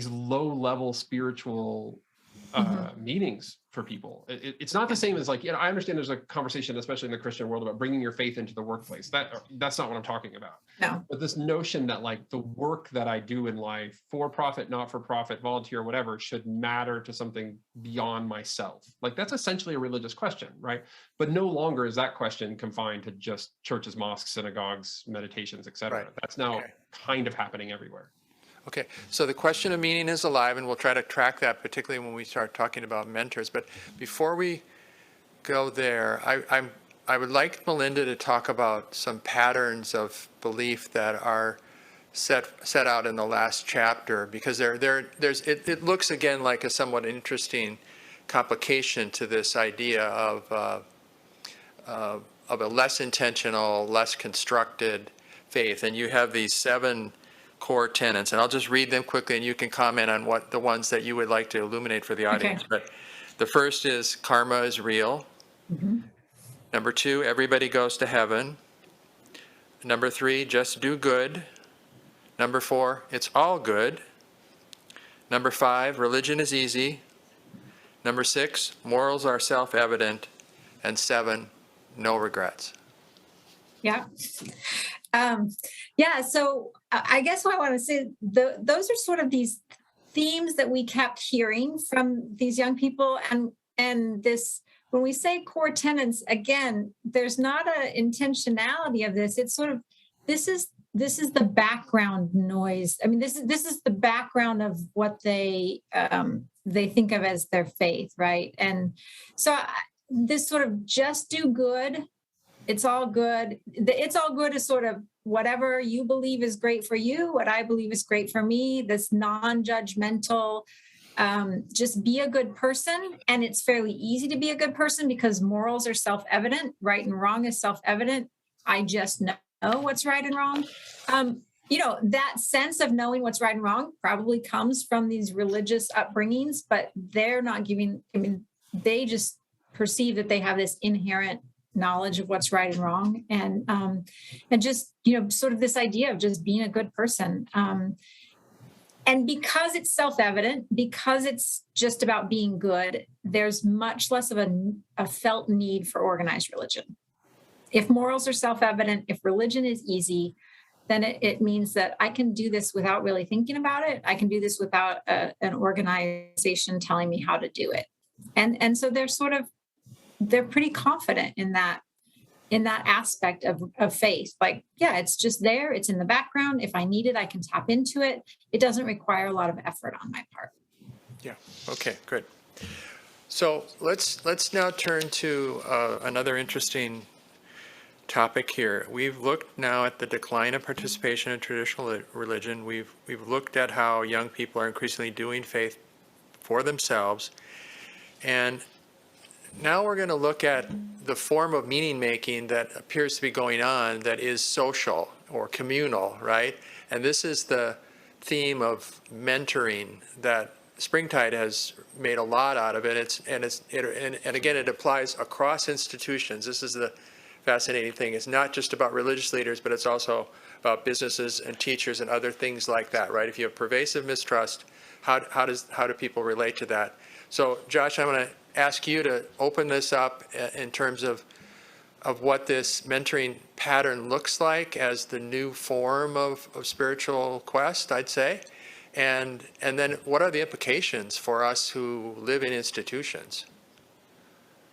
low-level spiritual meanings for people. It's not the same as I understand there's a conversation, especially in the Christian world, about bringing your faith into the workplace. That's not what I'm talking about. No. But this notion that the work that I do in life, for profit, not for profit, volunteer, whatever, should matter to something beyond myself. That's essentially a religious question, right? But no longer is that question confined to just churches, mosques, synagogues, meditations, etc. Right. That's now kind of happening everywhere. Okay, so the question of meaning is alive, and we'll try to track that, particularly when we start talking about mentors. But before we go there, I would like Melinda to talk about some patterns of belief that are set out in the last chapter, because it looks again like a somewhat interesting complication to this idea of a less intentional, less constructed faith. And you have these 7 core tenets, and I'll just read them quickly, and you can comment on what the ones that you would like to illuminate for the audience. Okay. But the first is karma is real. Mm-hmm. Number 2, everybody goes to heaven. Number 3, just do good. Number 4, it's all good. Number 5, religion is easy. Number 6, morals are self-evident. And 7, no regrets. Yeah. So I guess what I want to say, those are sort of these themes that we kept hearing from these young people. And this, when we say core tenets, again, there's not an intentionality of this. It's sort of, this is the background noise. I mean, this is the background of what they think of as their faith, right? And so this sort of just do good. It's all good. It's all good is sort of whatever you believe is great for you, what I believe is great for me, this non-judgmental, just be a good person. And it's fairly easy to be a good person because morals are self-evident, right and wrong is self-evident. I just know what's right and wrong. That sense of knowing what's right and wrong probably comes from these religious upbringings, but they're not they just perceive that they have this inherent knowledge of what's right and wrong, and just sort of this idea of just being a good person, and because it's self-evident, because it's just about being good, there's much less of a felt need for organized religion. If morals are self-evident, if religion is easy, then it means that I can do this without really thinking about it. I can do this without an organization telling me how to do it, and so they're pretty confident in that aspect of faith. It's just there. It's in the background. If I need it, I can tap into it. It doesn't require a lot of effort on my part. Yeah. Okay, good. So let's now turn to another interesting topic here. We've looked now at the decline of participation in traditional religion. We've looked at how young people are increasingly doing faith for themselves. And now we're going to look at the form of meaning making that appears to be going on that is social or communal, right? And this is the theme of mentoring that Springtide has made a lot out of it. And again, it applies across institutions. This is the fascinating thing. It's not just about religious leaders, but it's also about businesses and teachers and other things like that, right? If you have pervasive mistrust, how do people relate to that? So, Josh, I'm going to ask you to open this up in terms of what this mentoring pattern looks like as the new form of spiritual quest, I'd say. And then what are the implications for us who live in institutions?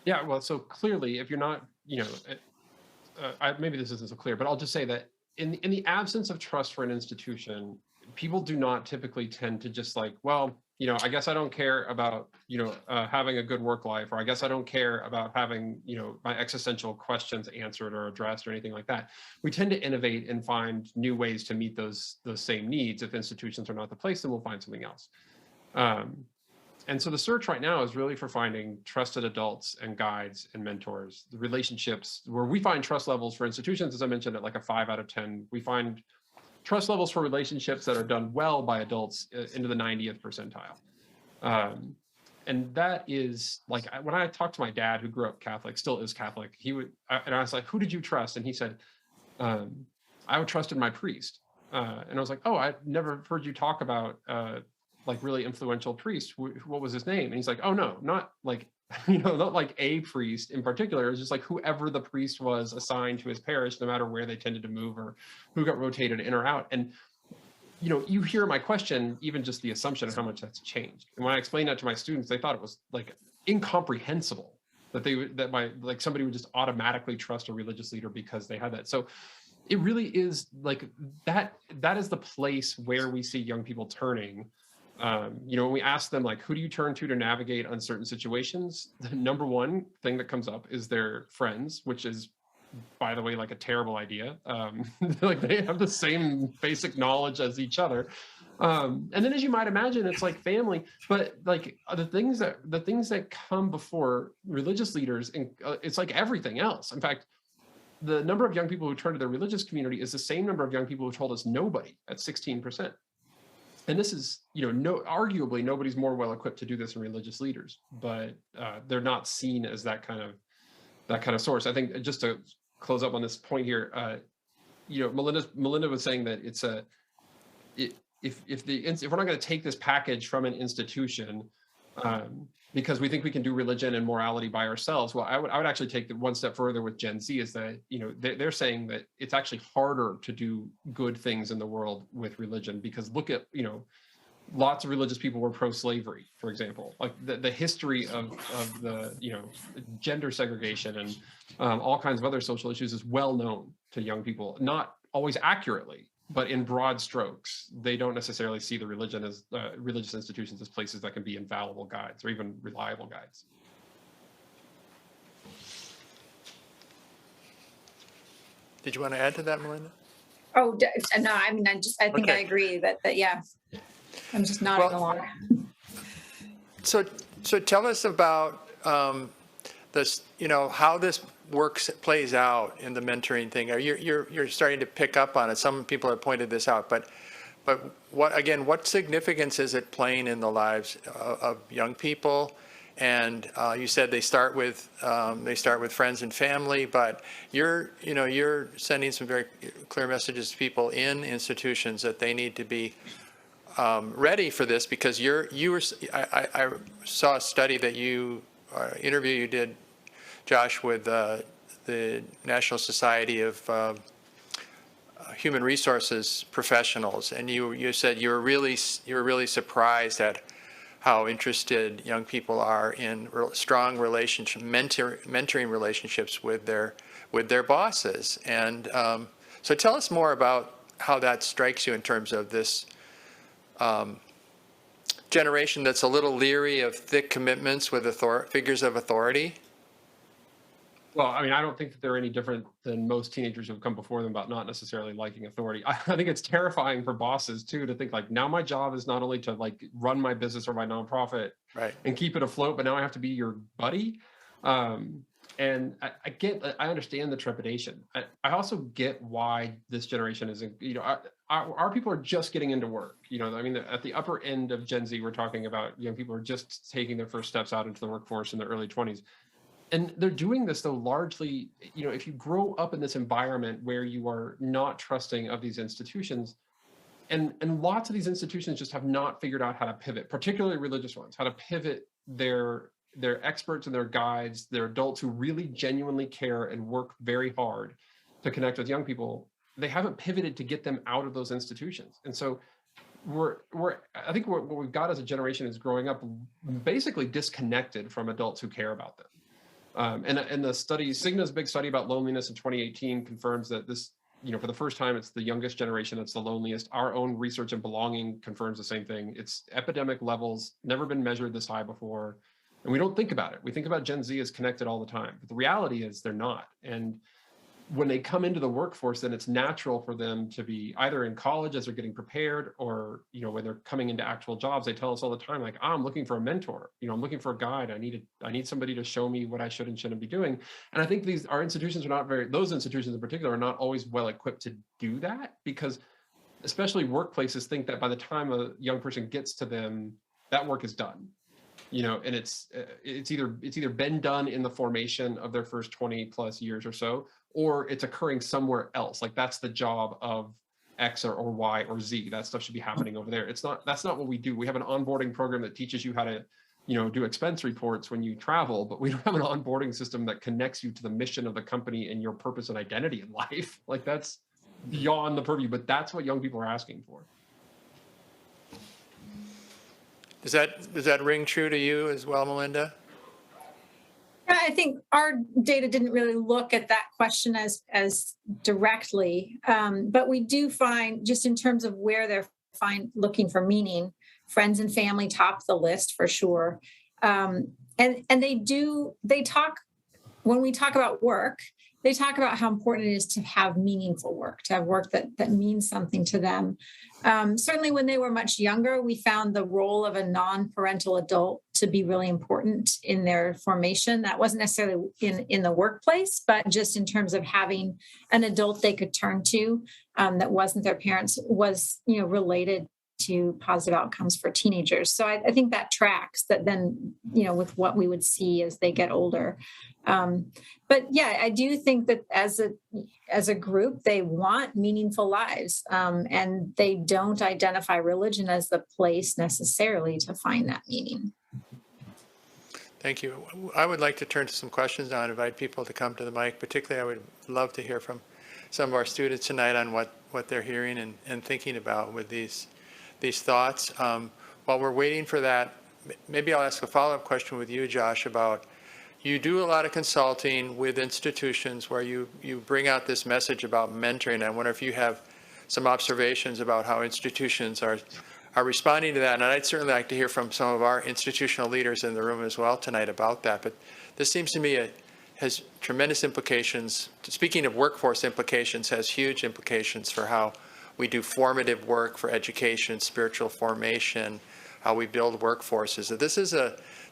Yeah, well, so clearly, if you're not, maybe this isn't so clear, but I'll just say that in the absence of trust for an institution, people do not typically tend to just like, well, I guess I don't care about, having a good work life, or I guess I don't care about having, my existential questions answered or addressed or anything like that. We tend to innovate and find new ways to meet those same needs. If institutions are not the place, then we'll find something else. And so the search right now is really for finding trusted adults and guides and mentors, the relationships where we find trust levels for institutions, as I mentioned, at like a 5 out of 10. We find trust levels for relationships that are done well by adults into the 90th percentile. And that is like, when I talked to my dad, who grew up Catholic, still is Catholic, and I was like, who did you trust? And he said, I would trusted my priest. And I was like, oh, I've never heard you talk about like really influential priest. What was his name? And he's like, oh no, not like, not like a priest in particular. It's just like whoever the priest was assigned to his parish, no matter where they tended to move or who got rotated in or out. And you hear my question, even just the assumption of how much that's changed. And when I explained that to my students, they thought it was like incomprehensible that somebody would just automatically trust a religious leader because they had that. So it really is like that is the place where we see young people turning. When we ask them, like, who do you turn to navigate uncertain situations? The number one thing that comes up is their friends, which is, by the way, like a terrible idea. Like they have the same basic knowledge as each other. And then, as you might imagine, it's like family, but like the things that come before religious leaders, and it's like everything else. In fact, the number of young people who turn to their religious community is the same number of young people who told us nobody, at 16%. And this is, arguably nobody's more well equipped to do this than religious leaders, but they're not seen as that kind of source. I think, just to close up on this point here, Melinda was saying that if we're not going to take this package from an institution because we think we can do religion and morality by ourselves, well, I would actually take it one step further with Gen Z, is that they're saying that it's actually harder to do good things in the world with religion, because look at lots of religious people were pro-slavery, for example. Like the history of the gender segregation and all kinds of other social issues is well known to young people, not always accurately, but in broad strokes. They don't necessarily see the religion as religious institutions as places that can be infallible guides or even reliable guides. Did you want to add to that, Melinda? Oh, no, I mean, I think I agree that yeah, I'm just nodding along. So tell us about this, how this plays out in the mentoring thing. You're starting to pick up on it. Some people have pointed this out, but what significance is it playing in the lives of young people? And you said they start with friends and family, but you're sending some very clear messages to people in institutions that they need to be ready for this, because I saw a study that interview you did, Josh, with the National Society of Human Resources Professionals, and you said you were really surprised at how interested young people are in strong mentoring relationships with their bosses. And so tell us more about how that strikes you in terms of this generation that's a little leery of thick commitments with figures of authority. Well, I mean, I don't think that they're any different than most teenagers who have come before them about not necessarily liking authority. I think it's terrifying for bosses too, to think like, now my job is not only to like run my business or my nonprofit, right, and keep it afloat, but now I have to be your buddy. And I understand the trepidation. I also get why this generation isn't, our people are just getting into work. I mean, at the upper end of Gen Z, we're talking about young people are just taking their first steps out into the workforce in their early 20s. And they're doing this, though, largely, if you grow up in this environment where you are not trusting of these institutions, and lots of these institutions just have not figured out how to pivot, particularly religious ones, how to pivot their experts and their guides, their adults who really genuinely care and work very hard to connect with young people. They haven't pivoted to get them out of those institutions. And so I think what we've got as a generation is growing up basically disconnected from adults who care about them. And the study, Cigna's big study about loneliness in 2018 confirms that this, for the first time, it's the youngest generation that's the loneliest. Our own research and belonging confirms the same thing. It's epidemic levels, never been measured this high before. And we don't think about it. We think about Gen Z as connected all the time, but the reality is they're not. And when they come into the workforce, then it's natural for them to be either in college as they're getting prepared, or when they're coming into actual jobs. They tell us all the time, like, I'm looking for a mentor. I'm looking for a guide. I need somebody to show me what I should and shouldn't be doing. And I think our institutions are not those institutions in particular are not always well equipped to do that, because especially workplaces think that by the time a young person gets to them, that work is done. And it's either been done in the formation of their first 20 plus years or so, or it's occurring somewhere else. Like, that's the job of X or Y or Z. That stuff should be happening over there. That's not what we do. We have an onboarding program that teaches you how to, do expense reports when you travel, but we don't have an onboarding system that connects you to the mission of the company and your purpose and identity in life. Like, that's beyond the purview, but that's what young people are asking for. Does that ring true to you as well, Melinda? I think our data didn't really look at that question as directly, but we do find, just in terms of where they're looking for meaning, friends and family top the list for sure. And they talk, when we talk about work, they talk about how important it is to have meaningful work, to have work that means something to them. Certainly when they were much younger, we found the role of a non-parental adult to be really important in their formation. That wasn't necessarily in the workplace, but just in terms of having an adult they could turn to that wasn't their parents, was related to positive outcomes for teenagers. So I think that tracks that then, with what we would see as they get older. But yeah, I do think that as a group, they want meaningful lives, and they don't identify religion as the place necessarily to find that meaning. Thank you. I would like to turn to some questions now and invite people to come to the mic. Particularly, I would love to hear from some of our students tonight on what they're hearing and thinking about with these thoughts. While we're waiting for that, maybe I'll ask a follow-up question with you, Josh, about, you do a lot of consulting with institutions where you bring out this message about mentoring. I wonder if you have some observations about how institutions are responding to that. And I'd certainly like to hear from some of our institutional leaders in the room as well tonight about that. But this seems to me has tremendous implications. Speaking of workforce implications, has huge implications for how we do formative work for education, spiritual formation, how we build workforces. So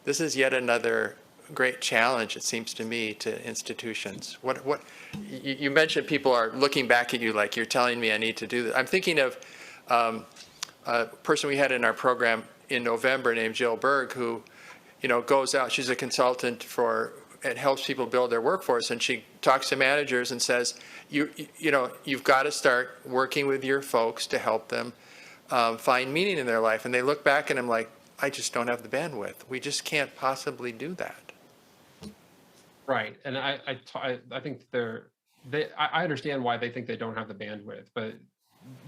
this is yet another great challenge, it seems to me, to institutions. What you mentioned, people are looking back at you like you're telling me I need to do this. I'm thinking of a person we had in our program in November named Jill Berg, who goes out. She's a consultant and helps people build their workforce, and she talks to managers and says, you've got to start working with your folks to help them find meaning in their life. And they look back and I'm like, I just don't have the bandwidth. We just can't possibly do that. Right, and I think I understand why they think they don't have the bandwidth, but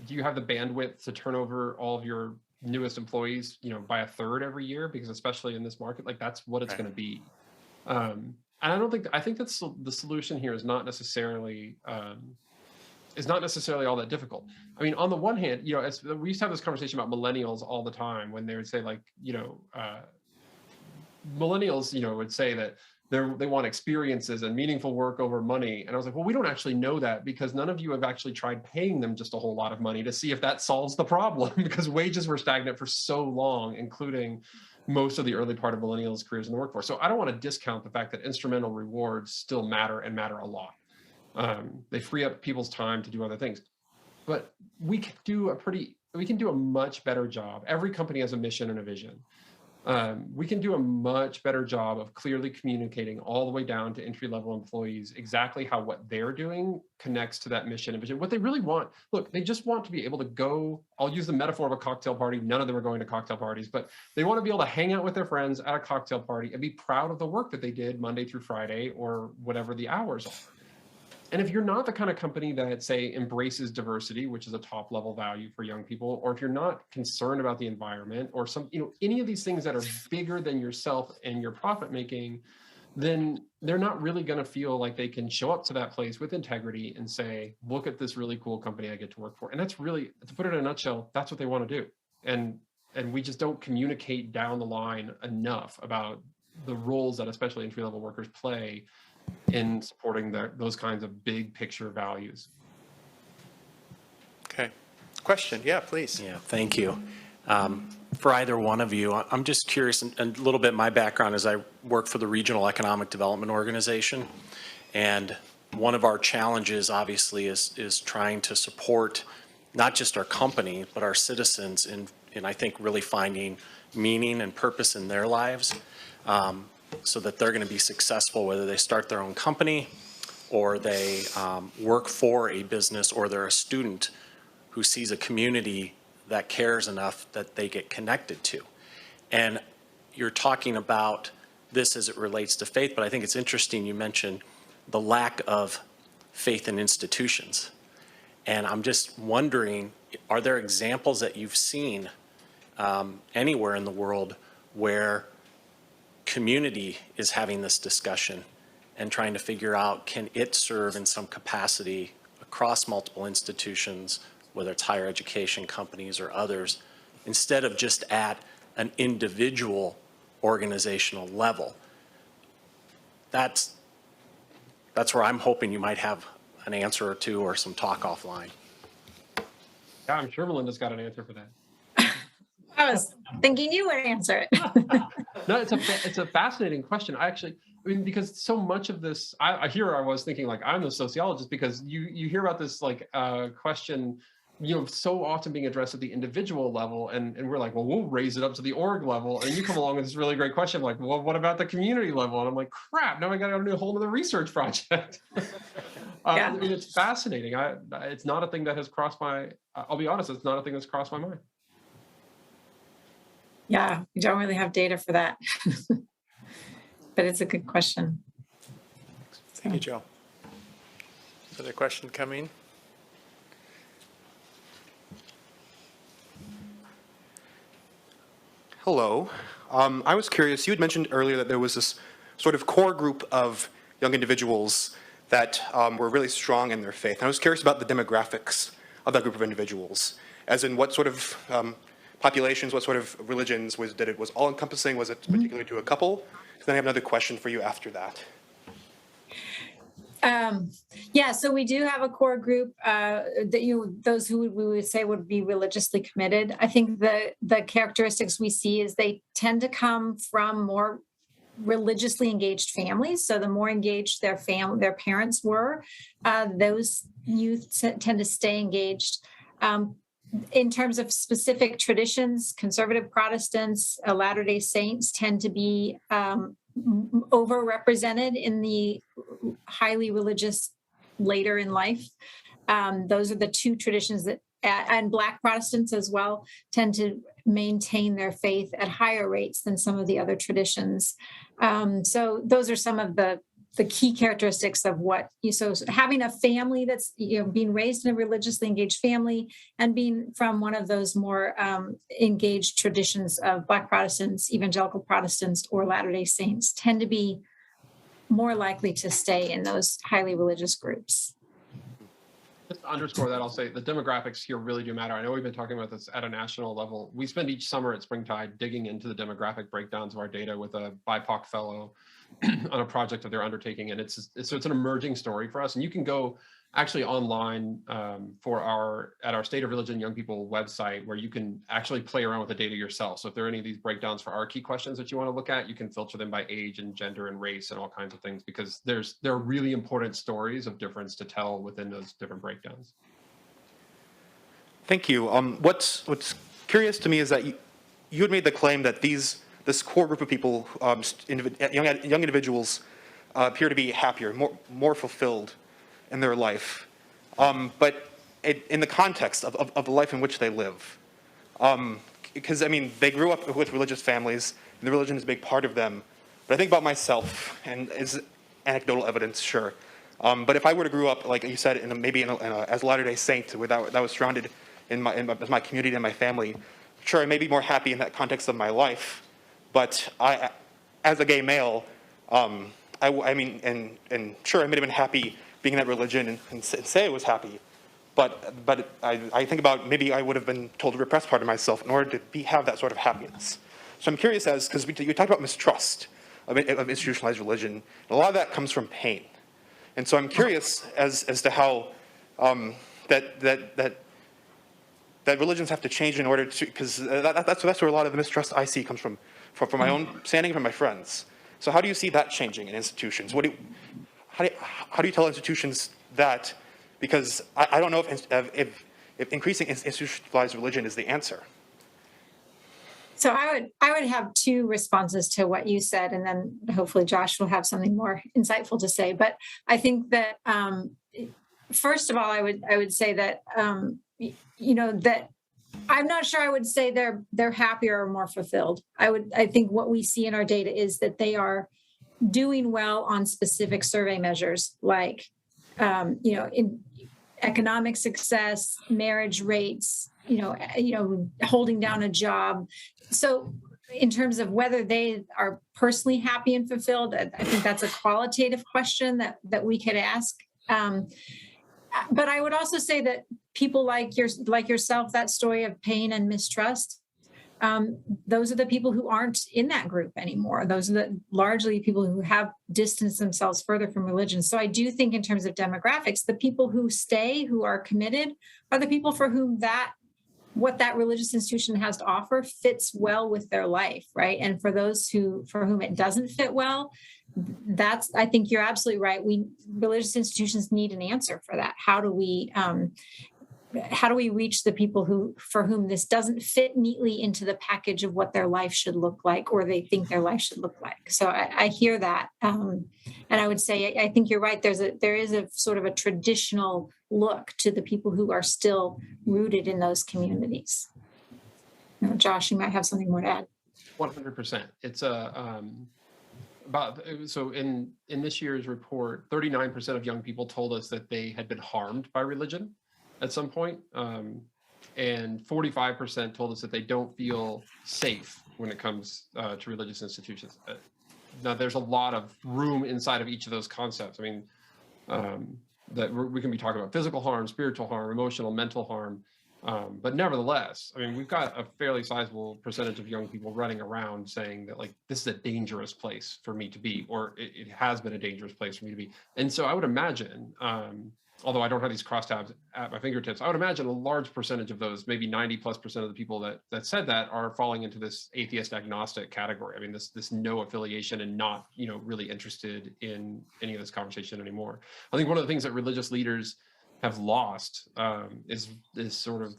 do you have the bandwidth to turn over all of your newest employees, by a third every year? Because especially in this market, like, that's what it's going to be. And I think that's the solution here is not necessarily all that difficult. I mean, on the one hand, we used to have this conversation about millennials all the time, when they would say, like, millennials, would say that they want experiences and meaningful work over money. And I was like, well, we don't actually know that, because none of you have actually tried paying them just a whole lot of money to see if that solves the problem, because wages were stagnant for so long, including most of the early part of millennials' careers in the workforce. So I don't want to discount the fact that instrumental rewards still matter, and matter a lot. They free up people's time to do other things. but we can do a much better job. Every company has a mission and a vision. We can do a much better job of clearly communicating all the way down to entry-level employees exactly how what they're doing connects to that mission and vision. What they really want, look, they just want to be able to go, I'll use the metaphor of a cocktail party. None of them are going to cocktail parties, but they want to be able to hang out with their friends at a cocktail party and be proud of the work that they did Monday through Friday or whatever the hours are. And if you're not the kind of company that, say, embraces diversity, which is a top level value for young people, or if you're not concerned about the environment or any of these things that are bigger than yourself and your profit making, then they're not really going to feel like they can show up to that place with integrity and say, look at this really cool company I get to work for. And that's really, to put it in a nutshell, that's what they want to do. And we just don't communicate down the line enough about the roles that especially entry-level workers play in supporting those kinds of big picture values. Okay. Question? Yeah, please. Yeah, thank you. For either one of you, I'm just curious, and a little bit my background is I work for the Regional Economic Development Organization, and one of our challenges obviously is trying to support not just our company, but our citizens in I think really finding meaning and purpose in their lives. So that they're going to be successful, whether they start their own company or they work for a business or they're a student who sees a community that cares enough that they get connected to. And you're talking about this as it relates to faith, but I think it's interesting you mentioned the lack of faith in institutions. And I'm just wondering, are there examples that you've seen anywhere in the world where community is having this discussion and trying to figure out, can it serve in some capacity across multiple institutions, whether it's higher education companies or others, instead of just at an individual organizational level? That's where I'm hoping you might have an answer or two or some talk offline. Yeah, I'm sure Melinda's got an answer for that. I was thinking you would answer it. No, it's a fascinating question. I mean, because so much of this, I was thinking like I'm the sociologist, because you hear about this like question, so often being addressed at the individual level, and we're like, well, we'll raise it up to the org level, and you come along with this really great question, like, well, what about the community level? And I'm like, crap, now I got to do a whole other research project. Yeah. I mean, it's fascinating. It's not a thing that has crossed I'll be honest, it's not a thing that's crossed my mind. Yeah, we don't really have data for that. But it's a good question. Thank you, Joe. Another question coming? Hello. I was curious, you had mentioned earlier that there was this sort of core group of young individuals that were really strong in their faith. And I was curious about the demographics of that group of individuals, as in what sort of populations, what sort of religions that it was all encompassing? Was it particular to a couple? Then I have another question for you after that. Yeah, so we do have a core group those who we would say would be religiously committed. I think the characteristics we see is they tend to come from more religiously engaged families. So the more engaged their parents were, those youth tend to stay engaged. In terms of specific traditions, conservative Protestants, Latter-day Saints tend to be overrepresented in the highly religious later in life. Those are the two traditions that, and Black Protestants as well, tend to maintain their faith at higher rates than some of the other traditions. So those are some of the key characteristics of so having a family that's being raised in a religiously engaged family and being from one of those more engaged traditions of Black Protestants, evangelical Protestants, or Latter-day Saints tend to be more likely to stay in those highly religious groups. Just to underscore that, I'll say the demographics here really do matter. I know we've been talking about this at a national level. We spend each summer at Springtide digging into the demographic breakdowns of our data with a BIPOC fellow on a project that they're undertaking. And it's an emerging story for us. And you can go actually online at our State of Religion Young People website, where you can actually play around with the data yourself. So if there are any of these breakdowns for our key questions that you want to look at, you can filter them by age and gender and race and all kinds of things, because there are really important stories of difference to tell within those different breakdowns. Thank you. What's curious to me is that you had made the claim that this core group of people, young individuals, appear to be happier, more fulfilled in their life, but in the context of the life in which they live. Because I mean, they grew up with religious families, and the religion is a big part of them. But I think about myself, and it's anecdotal evidence, sure. But if I were to grow up, like you said, as a Latter-day Saint, that was surrounded in my community and my family, sure, I may be more happy in that context of my life. But as a gay male, I mean, and sure, I may have been happy being in that religion and say I was happy. But I think about maybe I would have been told to repress part of myself in order to have that sort of happiness. So I'm curious because you talked about mistrust of institutionalized religion. And a lot of that comes from pain. And so I'm curious as to how that religions have to change in order to, because that's where a lot of the mistrust I see comes from my own standing, from my friends. So how do you see that changing in institutions? How do you tell institutions that? Because I don't know if increasing institutionalized religion is the answer. So I would have two responses to what you said, and then hopefully Josh will have something more insightful to say. But I think that first of all, I would say that that I'm not sure I would say they're happier or more fulfilled. I think what we see in our data is that they are doing well on specific survey measures like in economic success, marriage rates, holding down a job. So in terms of whether they are personally happy and fulfilled, I think that's a qualitative question that we could ask. But I would also say that people like yourself, that story of pain and mistrust, those are the people who aren't in that group anymore. Those are largely people who have distanced themselves further from religion. So I do think in terms of demographics, the people who stay, who are committed, are the people for whom what that religious institution has to offer fits well with their life, right? And for those for whom it doesn't fit well, I think you're absolutely right. Religious institutions need an answer for that. How do we reach the people for whom this doesn't fit neatly into the package of what their life should look like, or they think their life should look like? So I hear that, and I would say I think you're right. There is a sort of a traditional look to the people who are still rooted in those communities. Josh, you might have something more to add. 100%. It's so in this year's report, 39% of young people told us that they had been harmed by religion at some point, and 45% told us that they don't feel safe when it comes to religious institutions. Now, there's a lot of room inside of each of those concepts. I mean, that we can be talking about physical harm, spiritual harm, emotional, mental harm, but nevertheless, I mean, we've got a fairly sizable percentage of young people running around saying that, like, this is a dangerous place for me to be, or it has been a dangerous place for me to be. And so I would imagine, although I don't have these crosstabs at my fingertips, I would imagine a large percentage of those, maybe 90+% of the people that said that, are falling into this atheist agnostic category. I mean, this no affiliation and not, really interested in any of this conversation anymore. I think one of the things that religious leaders have lost is sort of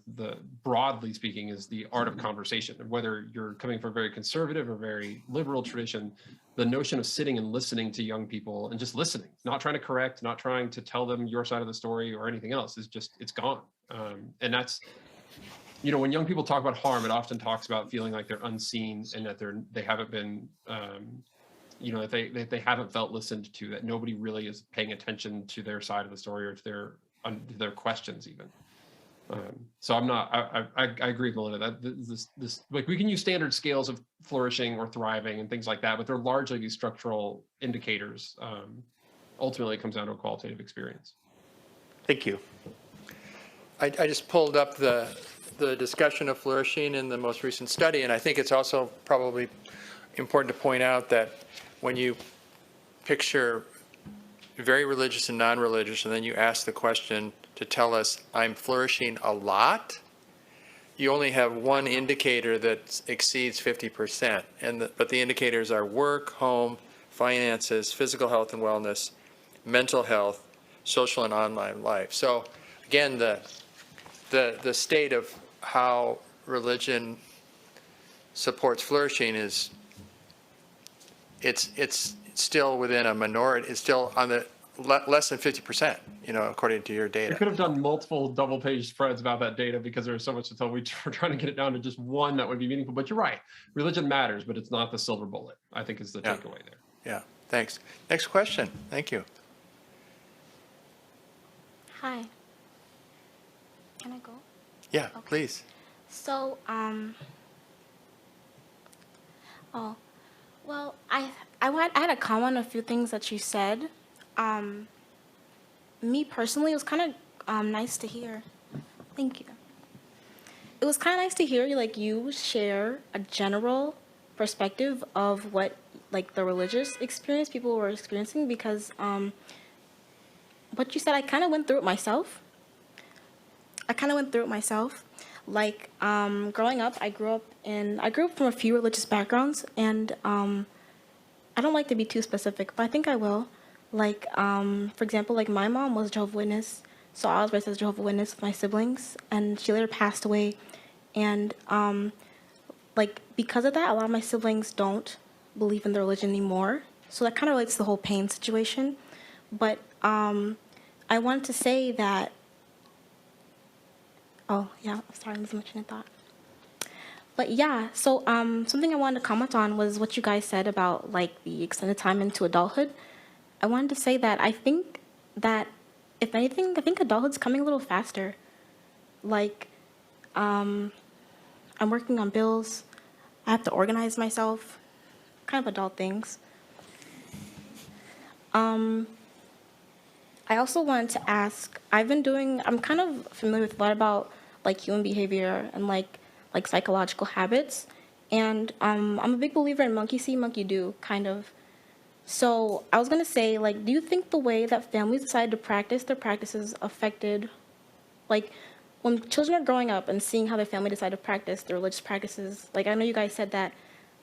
broadly speaking, is the art of conversation. Whether you're coming from a very conservative or very liberal tradition, the notion of sitting and listening to young people and just listening, not trying to correct, not trying to tell them your side of the story or anything else, it's gone. And that's, when young people talk about harm, it often talks about feeling like they're unseen and that they haven't been, that they haven't felt listened to, that nobody really is paying attention to their side of the story or to their questions even. So I agree with Melinda that this like, we can use standard scales of flourishing or thriving and things like that, but they're largely these structural indicators. Ultimately, it comes down to a qualitative experience. Thank you. I just pulled up the discussion of flourishing in the most recent study, and I think it's also probably important to point out that when you picture very religious and non-religious, and then you ask the question to tell us, I'm flourishing a lot, you only have one indicator that exceeds 50%. But the indicators are work, home, finances, physical health and wellness, mental health, social and online life. So again, the the state of how religion supports flourishing is, it's still within a minority, it's still on the less than 50%, according to your We data. could have done multiple double-page spreads about that data because there was so much to tell. We're trying to get it down to just one that would be meaningful. But you're right, religion matters, but it's not the silver bullet, I think, is the Yeah. takeaway there. Yeah, thanks. Next question. Thank you. Hi. Can I go? Yeah, Okay. please. So, oh, well, I had a comment on a few things that you said. Me personally, it was kind of nice to hear. Thank you. It was kind of nice to hear you share a general perspective of what the religious experience people were experiencing, because what you said, I kind of went through it myself. Growing up, I grew up from a few religious backgrounds, and I don't like to be too specific, but I think I will. For example, my mom was a Jehovah's Witness, so I was raised as a Jehovah's Witness with my siblings, and she later passed away. And because of that, a lot of my siblings don't believe in their religion anymore. So that kind of relates to the whole pain situation. But I wanted to say that. Oh yeah, sorry, I'm losing my train of thought. But yeah, so something I wanted to comment on was what you guys said about the extended time into adulthood. I wanted to say that I think that, if anything, I think adulthood's coming a little faster. I'm working on bills. I have to organize myself, kind of adult things. I also wanted to ask, I'm kind of familiar with a lot about human behavior and psychological habits. And I'm a big believer in monkey see, monkey do, kind of. So I was going to say, do you think the way that families decided to practice their practices affected, when children are growing up and seeing how their family decided to practice their religious practices? I know you guys said that,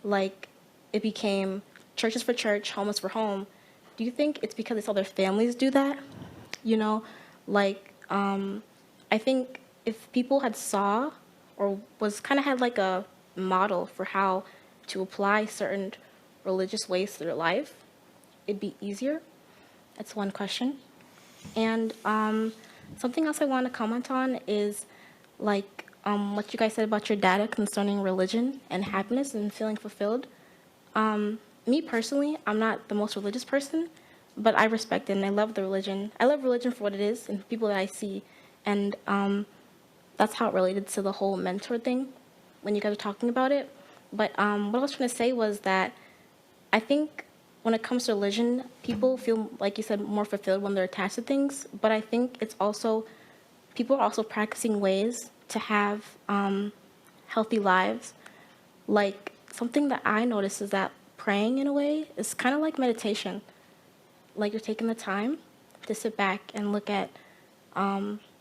it became churches for church, homes for home. Do you think it's because they saw their families do that? I think if people had saw or had a model for how to apply certain religious ways to their life, it'd be easier. That's one question. And something else I want to comment on is what you guys said about your data concerning religion and happiness and feeling fulfilled. Me personally, I'm not the most religious person, but I respect it and I love the religion. I love religion for what it is and people that I see. And that's how it related to the whole mentor thing when you guys were talking about it. But what I was trying to say was that I think when it comes to religion, people feel, like you said, more fulfilled when they're attached to things. But I think it's also, people are also practicing ways to have healthy lives. Something that I notice is that praying, in a way, is kind of like meditation. You're taking the time to sit back and look at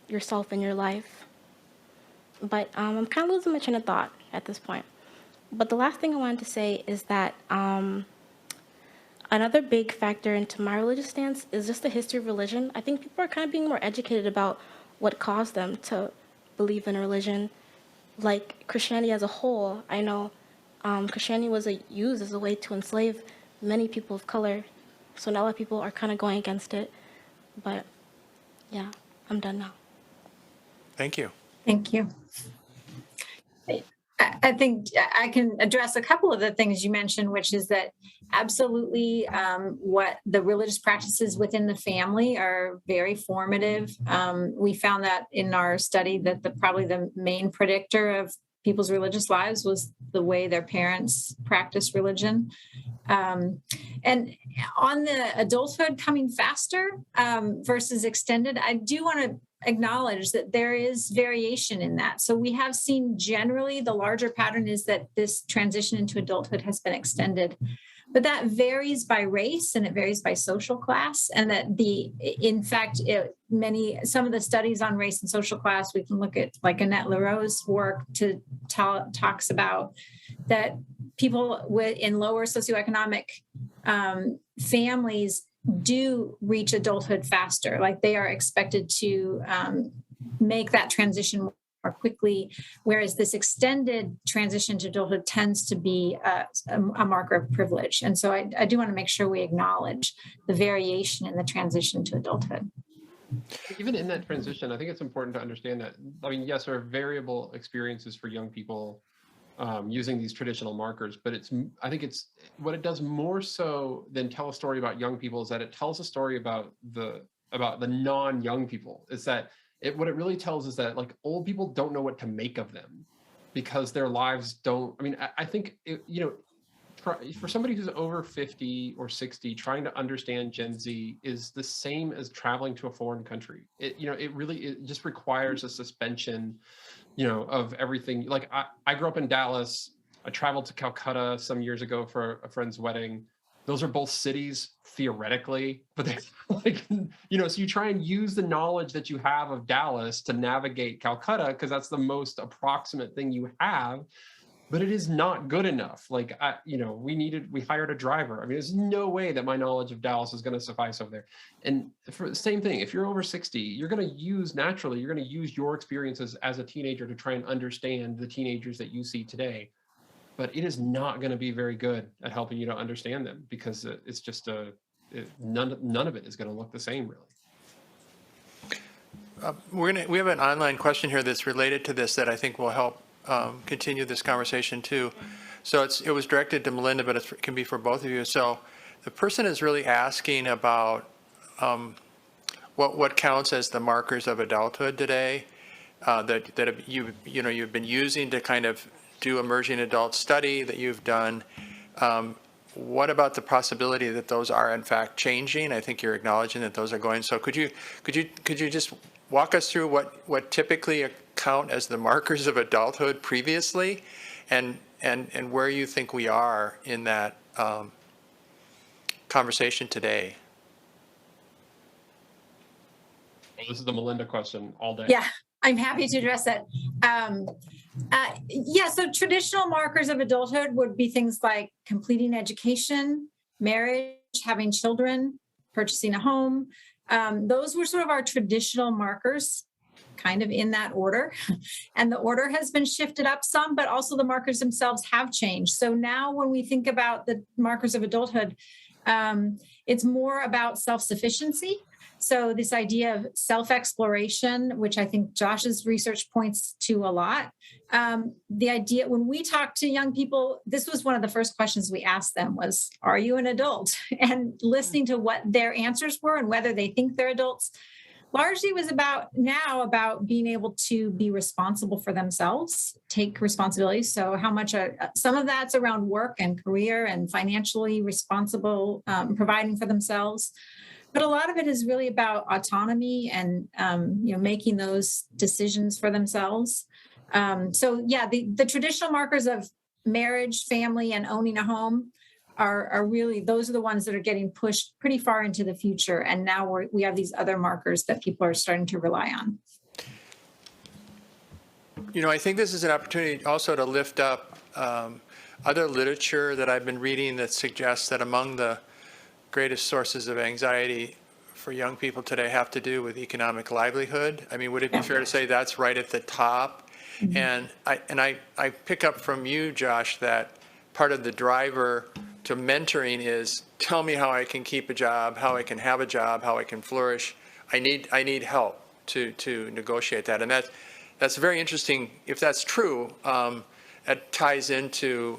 yourself and your life. But I'm kind of losing my train of thought at this point. But the last thing I wanted to say is that another big factor into my religious stance is just the history of religion. I think people are kind of being more educated about what caused them to believe in religion. Christianity as a whole, I know Christianity was used as a way to enslave many people of color. So now a lot of people are kind of going against it. But yeah, I'm done now. Thank you. Thank you. I think I can address a couple of the things you mentioned, which is that absolutely what the religious practices within the family are very formative. We found that in our study that probably the main predictor of people's religious lives was the way their parents practiced religion. And on the adulthood coming faster versus extended, I do want to acknowledge that there is variation in that. So we have seen generally the larger pattern is that this transition into adulthood has been extended, but that varies by race and it varies by social class. And that in fact, some of the studies on race and social class, we can look at Annette Leroux's work talks about that people in lower socioeconomic families do reach adulthood faster. They are expected to make that transition more quickly, whereas this extended transition to adulthood tends to be a marker of privilege. And so I do want to make sure we acknowledge the variation in the transition to adulthood. Even in that transition, I think it's important to understand that, I mean, yes, there are variable experiences for young people using these traditional markers, but I think it's what it does more so than tell a story about young people is that it tells a story about the non-young people. Is that what it really tells is that like old people don't know what to make of them because their lives don't. I mean, I think for somebody who's over 50 or 60, trying to understand Gen Z is the same as traveling to a foreign country. It just requires a suspension, of everything. Like I grew up in Dallas. I traveled to Calcutta some years ago for a friend's wedding. Those are both cities theoretically, but they're like, so you try and use the knowledge that you have of Dallas to navigate Calcutta because that's the most approximate thing you have. But it is not good enough. Like, we hired a driver. I mean, there's no way that my knowledge of Dallas is going to suffice over there. And for the same thing, if you're over 60, you're going to use your experiences as a teenager to try and understand the teenagers that you see today. But it is not going to be very good at helping you to understand them because it's just none of it is going to look the same, really. We have an online question here that's related to this that I think will help continue this conversation too. So it was directed to Melinda, but it can be for both of you. So the person is really asking about what counts as the markers of adulthood today that you've been using to kind of do emerging adult study that you've done. What about the possibility that those are in fact changing? I think you're acknowledging that those are going. So could you just walk us through what typically count as the markers of adulthood previously, and where you think we are in that conversation today? Well, this is the Melinda question all day. Yeah, I'm happy to address that. So traditional markers of adulthood would be things like completing education, marriage, having children, purchasing a home. Those were sort of our traditional markers, kind of in that order. And the order has been shifted up some, but also the markers themselves have changed. So now when we think about the markers of adulthood, it's more about self-sufficiency. So this idea of self-exploration, which I think Josh's research points to a lot. The idea, when we talk to young people, this was one of the first questions we asked them was, are you an adult? And listening to what their answers were and whether they think they're adults, largely was about being able to be responsible for themselves, take responsibility. So how much, some of that's around work and career and financially responsible, providing for themselves. But a lot of it is really about autonomy and making those decisions for themselves. The traditional markers of marriage, family, and owning a home are really, those are the ones that are getting pushed pretty far into the future. And now we have these other markers that people are starting to rely on. I think this is an opportunity also to lift up other literature that I've been reading that suggests that among the greatest sources of anxiety for young people today have to do with economic livelihood. I mean, would it be fair to say that's right at the top? Mm-hmm. And I pick up from you, Josh, that part of the driver to mentoring is tell me how I can keep a job, how I can have a job, how I can flourish. I need help to negotiate that. And that's very interesting. If that's true, it ties into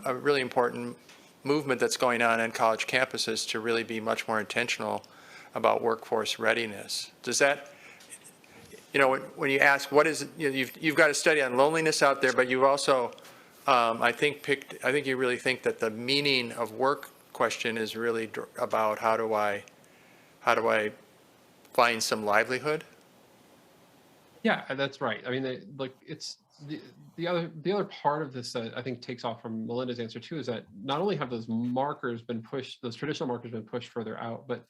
a really important movement that's going on college campuses to really be much more intentional about workforce readiness. Does that, when you ask what is, you've got a study on loneliness out there, but you've also, I think you really think that the meaning of work question is really about how do I find some livelihood? Yeah, that's right. I mean, it's the other part of this that I think takes off from Melinda's answer too is that not only have those markers been pushed, those traditional markers been pushed further out, but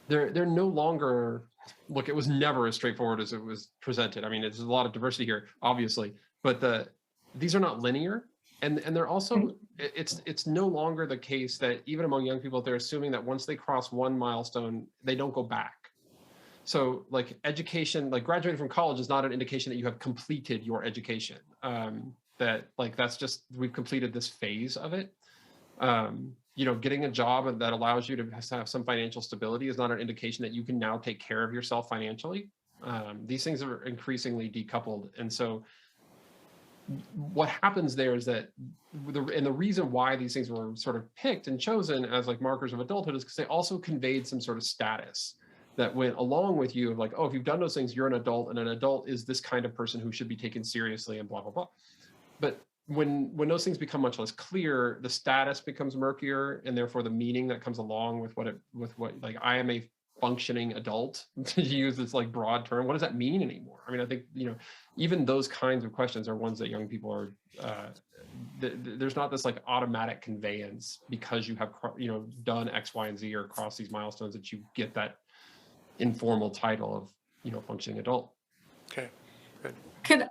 they're no longer, look, it was never as straightforward as it was presented. I mean, there's a lot of diversity here, obviously, but these are not linear. And they're also, it's no longer the case that even among young people, they're assuming that once they cross one milestone, they don't go back. So like education, like graduating from college is not an indication that you have completed your education. That's just, we've completed this phase of it. Getting a job that allows you to have some financial stability is not an indication that you can now take care of yourself financially. These things are increasingly decoupled. And so what happens there is that the reason why these things were sort of picked and chosen as like markers of adulthood is because they also conveyed some sort of status that went along with you of like, oh, if you've done those things, you're an adult, and an adult is this kind of person who should be taken seriously and blah, blah, blah. But when those things become much less clear, the status becomes murkier, and therefore the meaning that comes along with what like I am a functioning adult, to use this like broad term, what does that mean anymore? I mean, I think, even those kinds of questions are ones that young people are, there's not this like automatic conveyance because you have, done X, Y, and Z or crossed these milestones that you get that informal title of, functioning adult. Okay, good.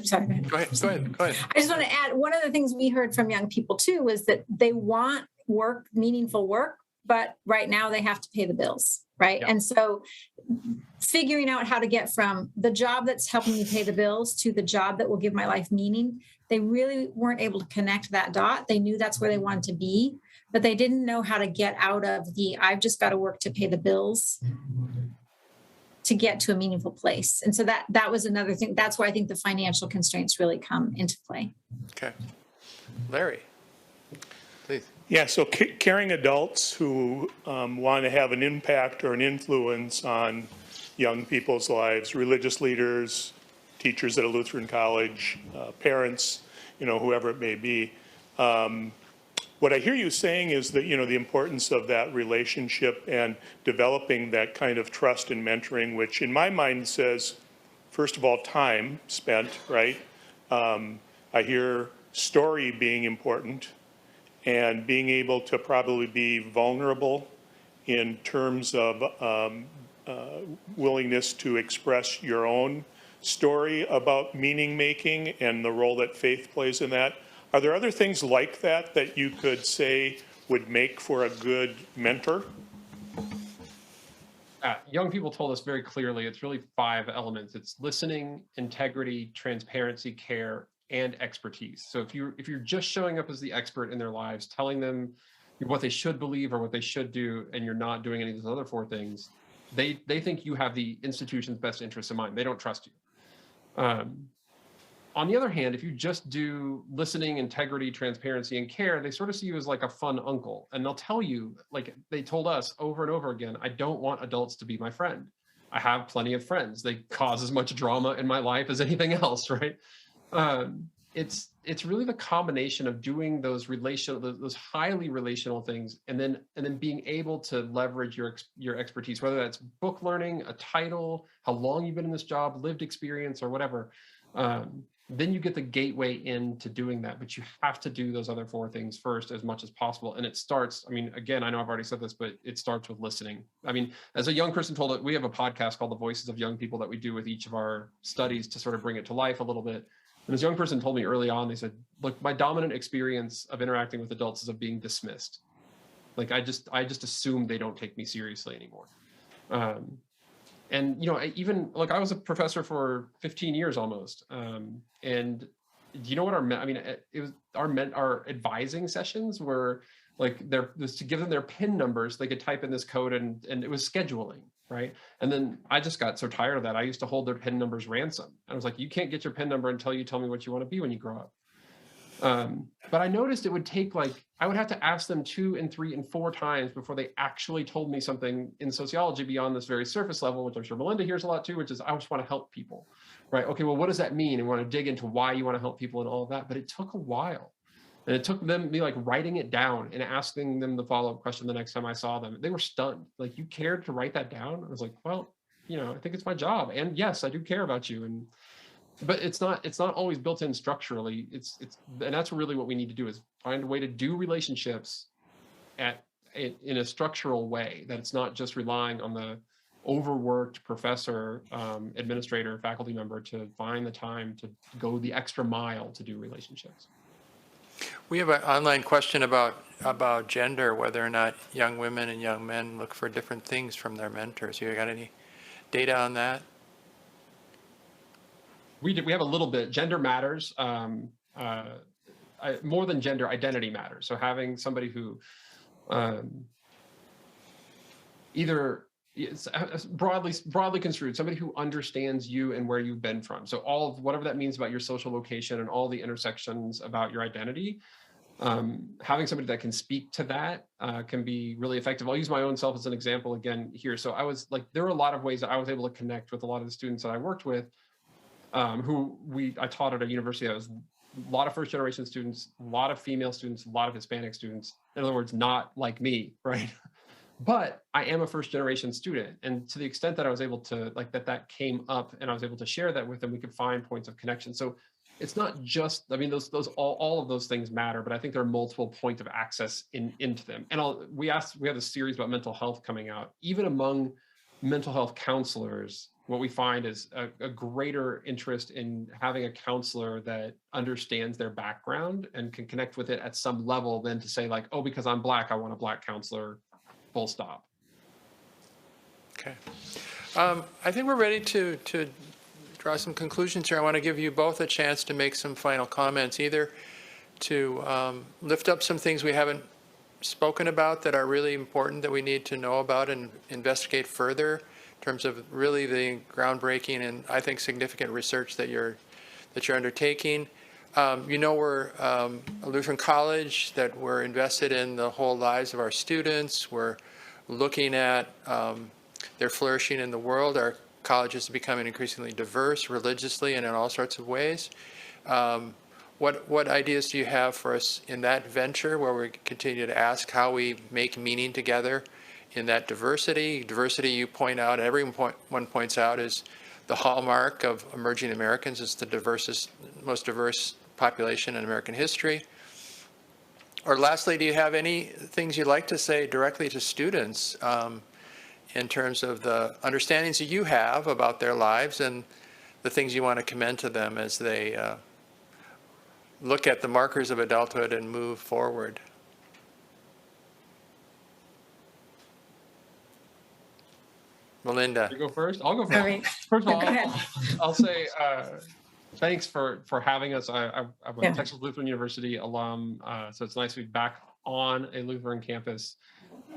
Sorry. Go ahead. I just want to add, one of the things we heard from young people too was that they want work, meaningful work, but right now they have to pay the bills, right? Yeah. And so figuring out how to get from the job that's helping me pay the bills to the job that will give my life meaning, they really weren't able to connect that dot. They knew that's where they wanted to be, but they didn't know how to get out of the, I've just got to work to pay the bills to get to a meaningful place. And so that was another thing. That's why I think the financial constraints really come into play. Okay. Larry, please. Yeah, so caring adults who want to have an impact or an influence on young people's lives, religious leaders, teachers at a Lutheran college, parents, whoever it may be. What I hear you saying is that, the importance of that relationship and developing that kind of trust and mentoring, which in my mind says, first of all, time spent, right? I hear story being important and being able to probably be vulnerable in terms of willingness to express your own story about meaning making and the role that faith plays in that. Are there other things like that that you could say would make for a good mentor? Young people told us very clearly, it's really 5 elements. It's listening, integrity, transparency, care, and expertise. So if you're just showing up as the expert in their lives, telling them what they should believe or what they should do, and you're not doing any of those other 4 things, they think you have the institution's best interests in mind. They don't trust you. On the other hand, if you just do listening, integrity, transparency, and care, they sort of see you as like a fun uncle. And they'll tell you, like they told us over and over again, I don't want adults to be my friend. I have plenty of friends. They cause as much drama in my life as anything else, right? It's really the combination of doing those highly relational things, and then being able to leverage your expertise, whether that's book learning, a title, how long you've been in this job, lived experience, or whatever. Then you get the gateway into doing that, but you have to do those other 4 things first as much as possible. And it starts, again, I know I've already said this, but it starts with listening. As a young person told it, we have a podcast called The Voices of Young People that we do with each of our studies to sort of bring it to life a little bit. And this young person told me early on, they said, look, my dominant experience of interacting with adults is of being dismissed. Like I just assume they don't take me seriously anymore. And I was a professor for 15 years almost. And do you know what our advising sessions were like? Was to give them their PIN numbers. They could type in this code, and it was scheduling, right? And then I just got so tired of that. I used to hold their PIN numbers ransom. I was like, you can't get your PIN number until you tell me what you want to be when you grow up. But I noticed it would take I would have to ask them 2 and 3 and 4 times before they actually told me something in sociology beyond this very surface level, which I'm sure Melinda hears a lot too, which is I just want to help people, right? Okay, well, what does that mean? And we want to dig into why you want to help people and all of that. But it took a while. And it took me writing it down and asking them the follow-up question the next time I saw them. They were stunned. Like, you cared to write that down? I was like, well, I think it's my job. And yes, I do care about you. But it's not always built in structurally. And that's really what we need to do, is find a way to do relationships in a structural way, that it's not just relying on the overworked professor, administrator, faculty member to find the time to go the extra mile to do relationships. We have an online question about gender, whether or not young women and young men look for different things from their mentors. You got any data on that? We have a little bit. Gender matters. More than gender, identity matters. So having somebody who either it's broadly construed, somebody who understands you and where you've been from. So all of whatever that means about your social location and all the intersections about your identity, having somebody that can speak to that can be really effective. I'll use my own self as an example again here. So I was like, there were a lot of ways that I was able to connect with a lot of the students that I worked with, I taught at a university that was a lot of first generation students, a lot of female students, a lot of Hispanic students. In other words, not like me, right? But I am a first generation student. And to the extent that I was able to that came up and I was able to share that with them, we could find points of connection. So it's not just, I mean, those all of those things matter, but I think there are multiple points of access into them. And we have a series about mental health coming out. Even among mental health counselors, what we find is a greater interest in having a counselor that understands their background and can connect with it at some level than to say like, oh, because I'm Black, I want a Black counselor, full stop. Okay. I think we're ready to draw some conclusions here. I want to give you both a chance to make some final comments, either to lift up some things we haven't spoken about that are really important that we need to know about and investigate further in terms of really the groundbreaking and I think significant research that you're undertaking. We're a Lutheran college, that we're invested in the whole lives of our students. We're looking at their flourishing in the world. Our college is becoming increasingly diverse religiously and in all sorts of ways. What ideas do you have for us in that venture, where we continue to ask how we make meaning together in that diversity? Diversity, you point out, everyone points out, is the hallmark of emerging Americans. It's the most diverse population in American history. Or lastly, do you have any things you'd like to say directly to students in terms of the understandings that you have about their lives and the things you want to commend to them as they look at the markers of adulthood and move forward? Melinda. You go first? I'll go first. All right. First of all, Go ahead. I'll say thanks for having us. I'm a Yeah. Texas Lutheran University alum, so it's nice to be back on a Lutheran campus.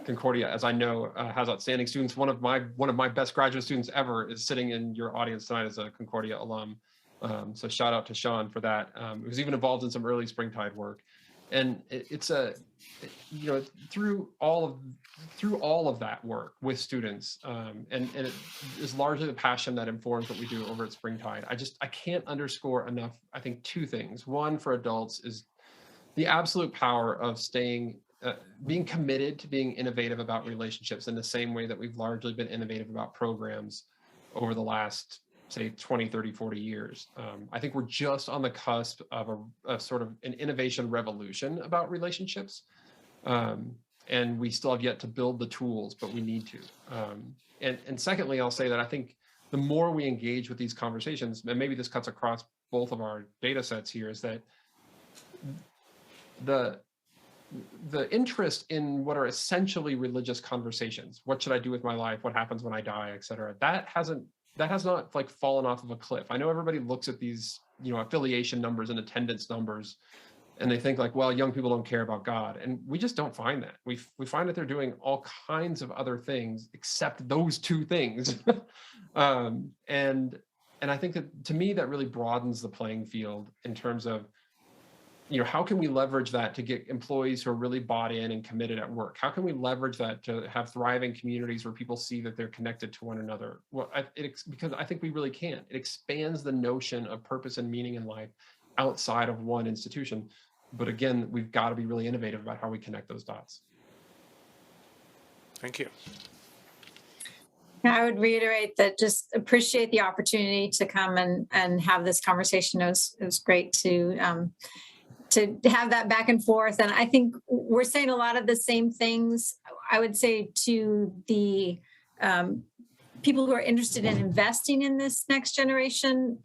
Concordia, as I know, has outstanding students. One of my best graduate students ever is sitting in your audience tonight as a Concordia alum. So shout out to Sean for that. He was even involved in some early Springtide work, and through all of that work with students, and it is largely the passion that informs what we do over at Springtide. I can't underscore enough. I think two things. One, for adults, is the absolute power of being committed to being innovative about relationships in the same way that we've largely been innovative about programs over the last, say, 20, 30, 40 years. I think we're just on the cusp of a sort of an innovation revolution about relationships. And we still have yet to build the tools, but we need to. And secondly, I'll say that I think the more we engage with these conversations, and maybe this cuts across both of our data sets here, is that the interest in what are essentially religious conversations, what should I do with my life, what happens when I die, et cetera, that has not like fallen off of a cliff. I know everybody looks at these, affiliation numbers and attendance numbers, and they think like, well, young people don't care about God. And we just don't find that. We find that they're doing all kinds of other things except those two things. And I think that, to me, that really broadens the playing field in terms of, how can we leverage that to get employees who are really bought in and committed at work? How can we leverage that to have thriving communities where people see that they're connected to one another? Well, because I think we really can. It expands the notion of purpose and meaning in life outside of one institution. But again, we've got to be really innovative about how we connect those dots. Thank you. I would reiterate that, just appreciate the opportunity to come and have this conversation. It was great to have that back and forth. And I think we're saying a lot of the same things. I would say to the people who are interested in investing in this next generation,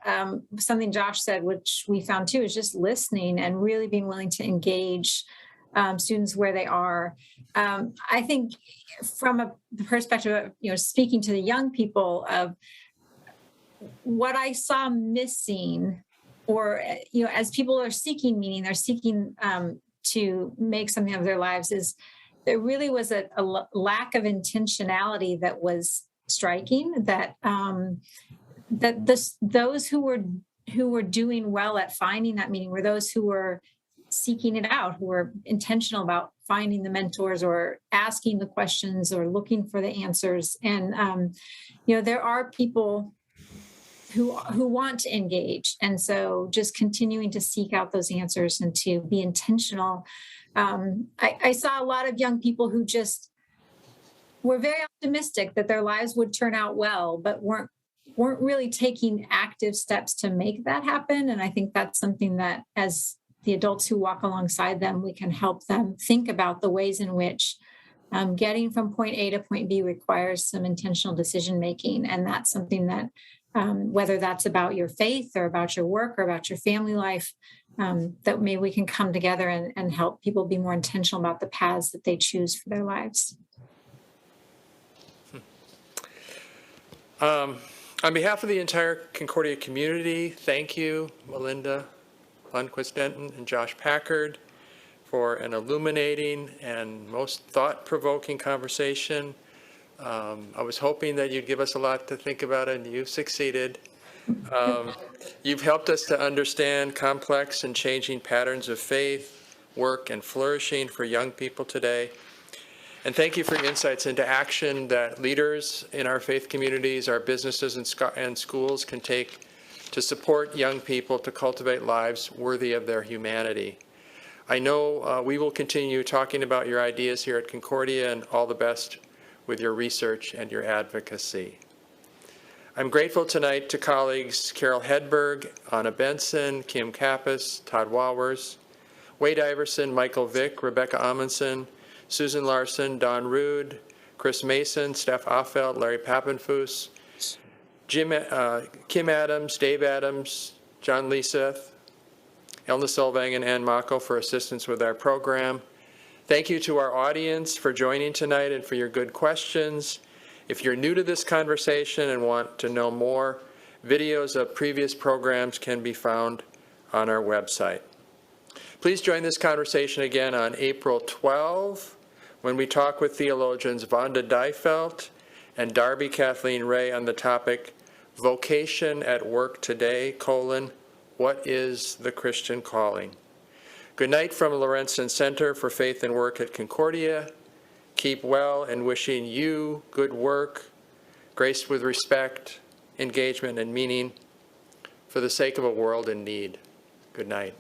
something Josh said, which we found too, is just listening and really being willing to engage students where they are. I think from a perspective of, speaking to the young people, of what I saw missing, or, as people are seeking meaning, they're seeking to make something of their lives, is there really was a lack of intentionality that was striking, that those who were doing well at finding that meaning were those who were seeking it out, who were intentional about finding the mentors or asking the questions or looking for the answers. And there are people who want to engage, and so just continuing to seek out those answers and to be intentional. I saw a lot of young people who just were very optimistic that their lives would turn out well, but weren't really taking active steps to make that happen. And I think that's something that, as the adults who walk alongside them, we can help them think about the ways in which getting from point A to point B requires some intentional decision making. And that's something that, whether that's about your faith or about your work or about your family life, that maybe we can come together and help people be more intentional about the paths that they choose for their lives. On behalf of the entire Concordia community, thank you, Melinda, Lundquist, Denton, and Josh Packard, for an illuminating and most thought-provoking conversation. I was hoping that you'd give us a lot to think about, and you've succeeded. You've helped us to understand complex and changing patterns of faith, work, and flourishing for young people today. And thank you for your insights into action that leaders in our faith communities, our businesses and schools can take to support young people to cultivate lives worthy of their humanity. I know we will continue talking about your ideas here at Concordia, and all the best with your research and your advocacy. I'm grateful tonight to colleagues Carol Hedberg, Anna Benson, Kim Kappas, Todd Walwers, Wade Iverson, Michael Vick, Rebecca Amundsen, Susan Larson, Don Rude, Chris Mason, Steph Offeld, Larry Pappenfuss, Kim Adams, Dave Adams, John Leeseth, Elna Solvang, and Ann Mako for assistance with our program. Thank you to our audience for joining tonight and for your good questions. If you're new to this conversation and want to know more, videos of previous programs can be found on our website. Please join this conversation again on April 12, when we talk with theologians Vonda Dijfelt and Darby Kathleen Ray on the topic, Vocation at Work Today, what is the Christian calling? Good night from Lorenzen Center for Faith and Work at Concordia. Keep well, and wishing you good work, graced with respect, engagement, and meaning for the sake of a world in need. Good night.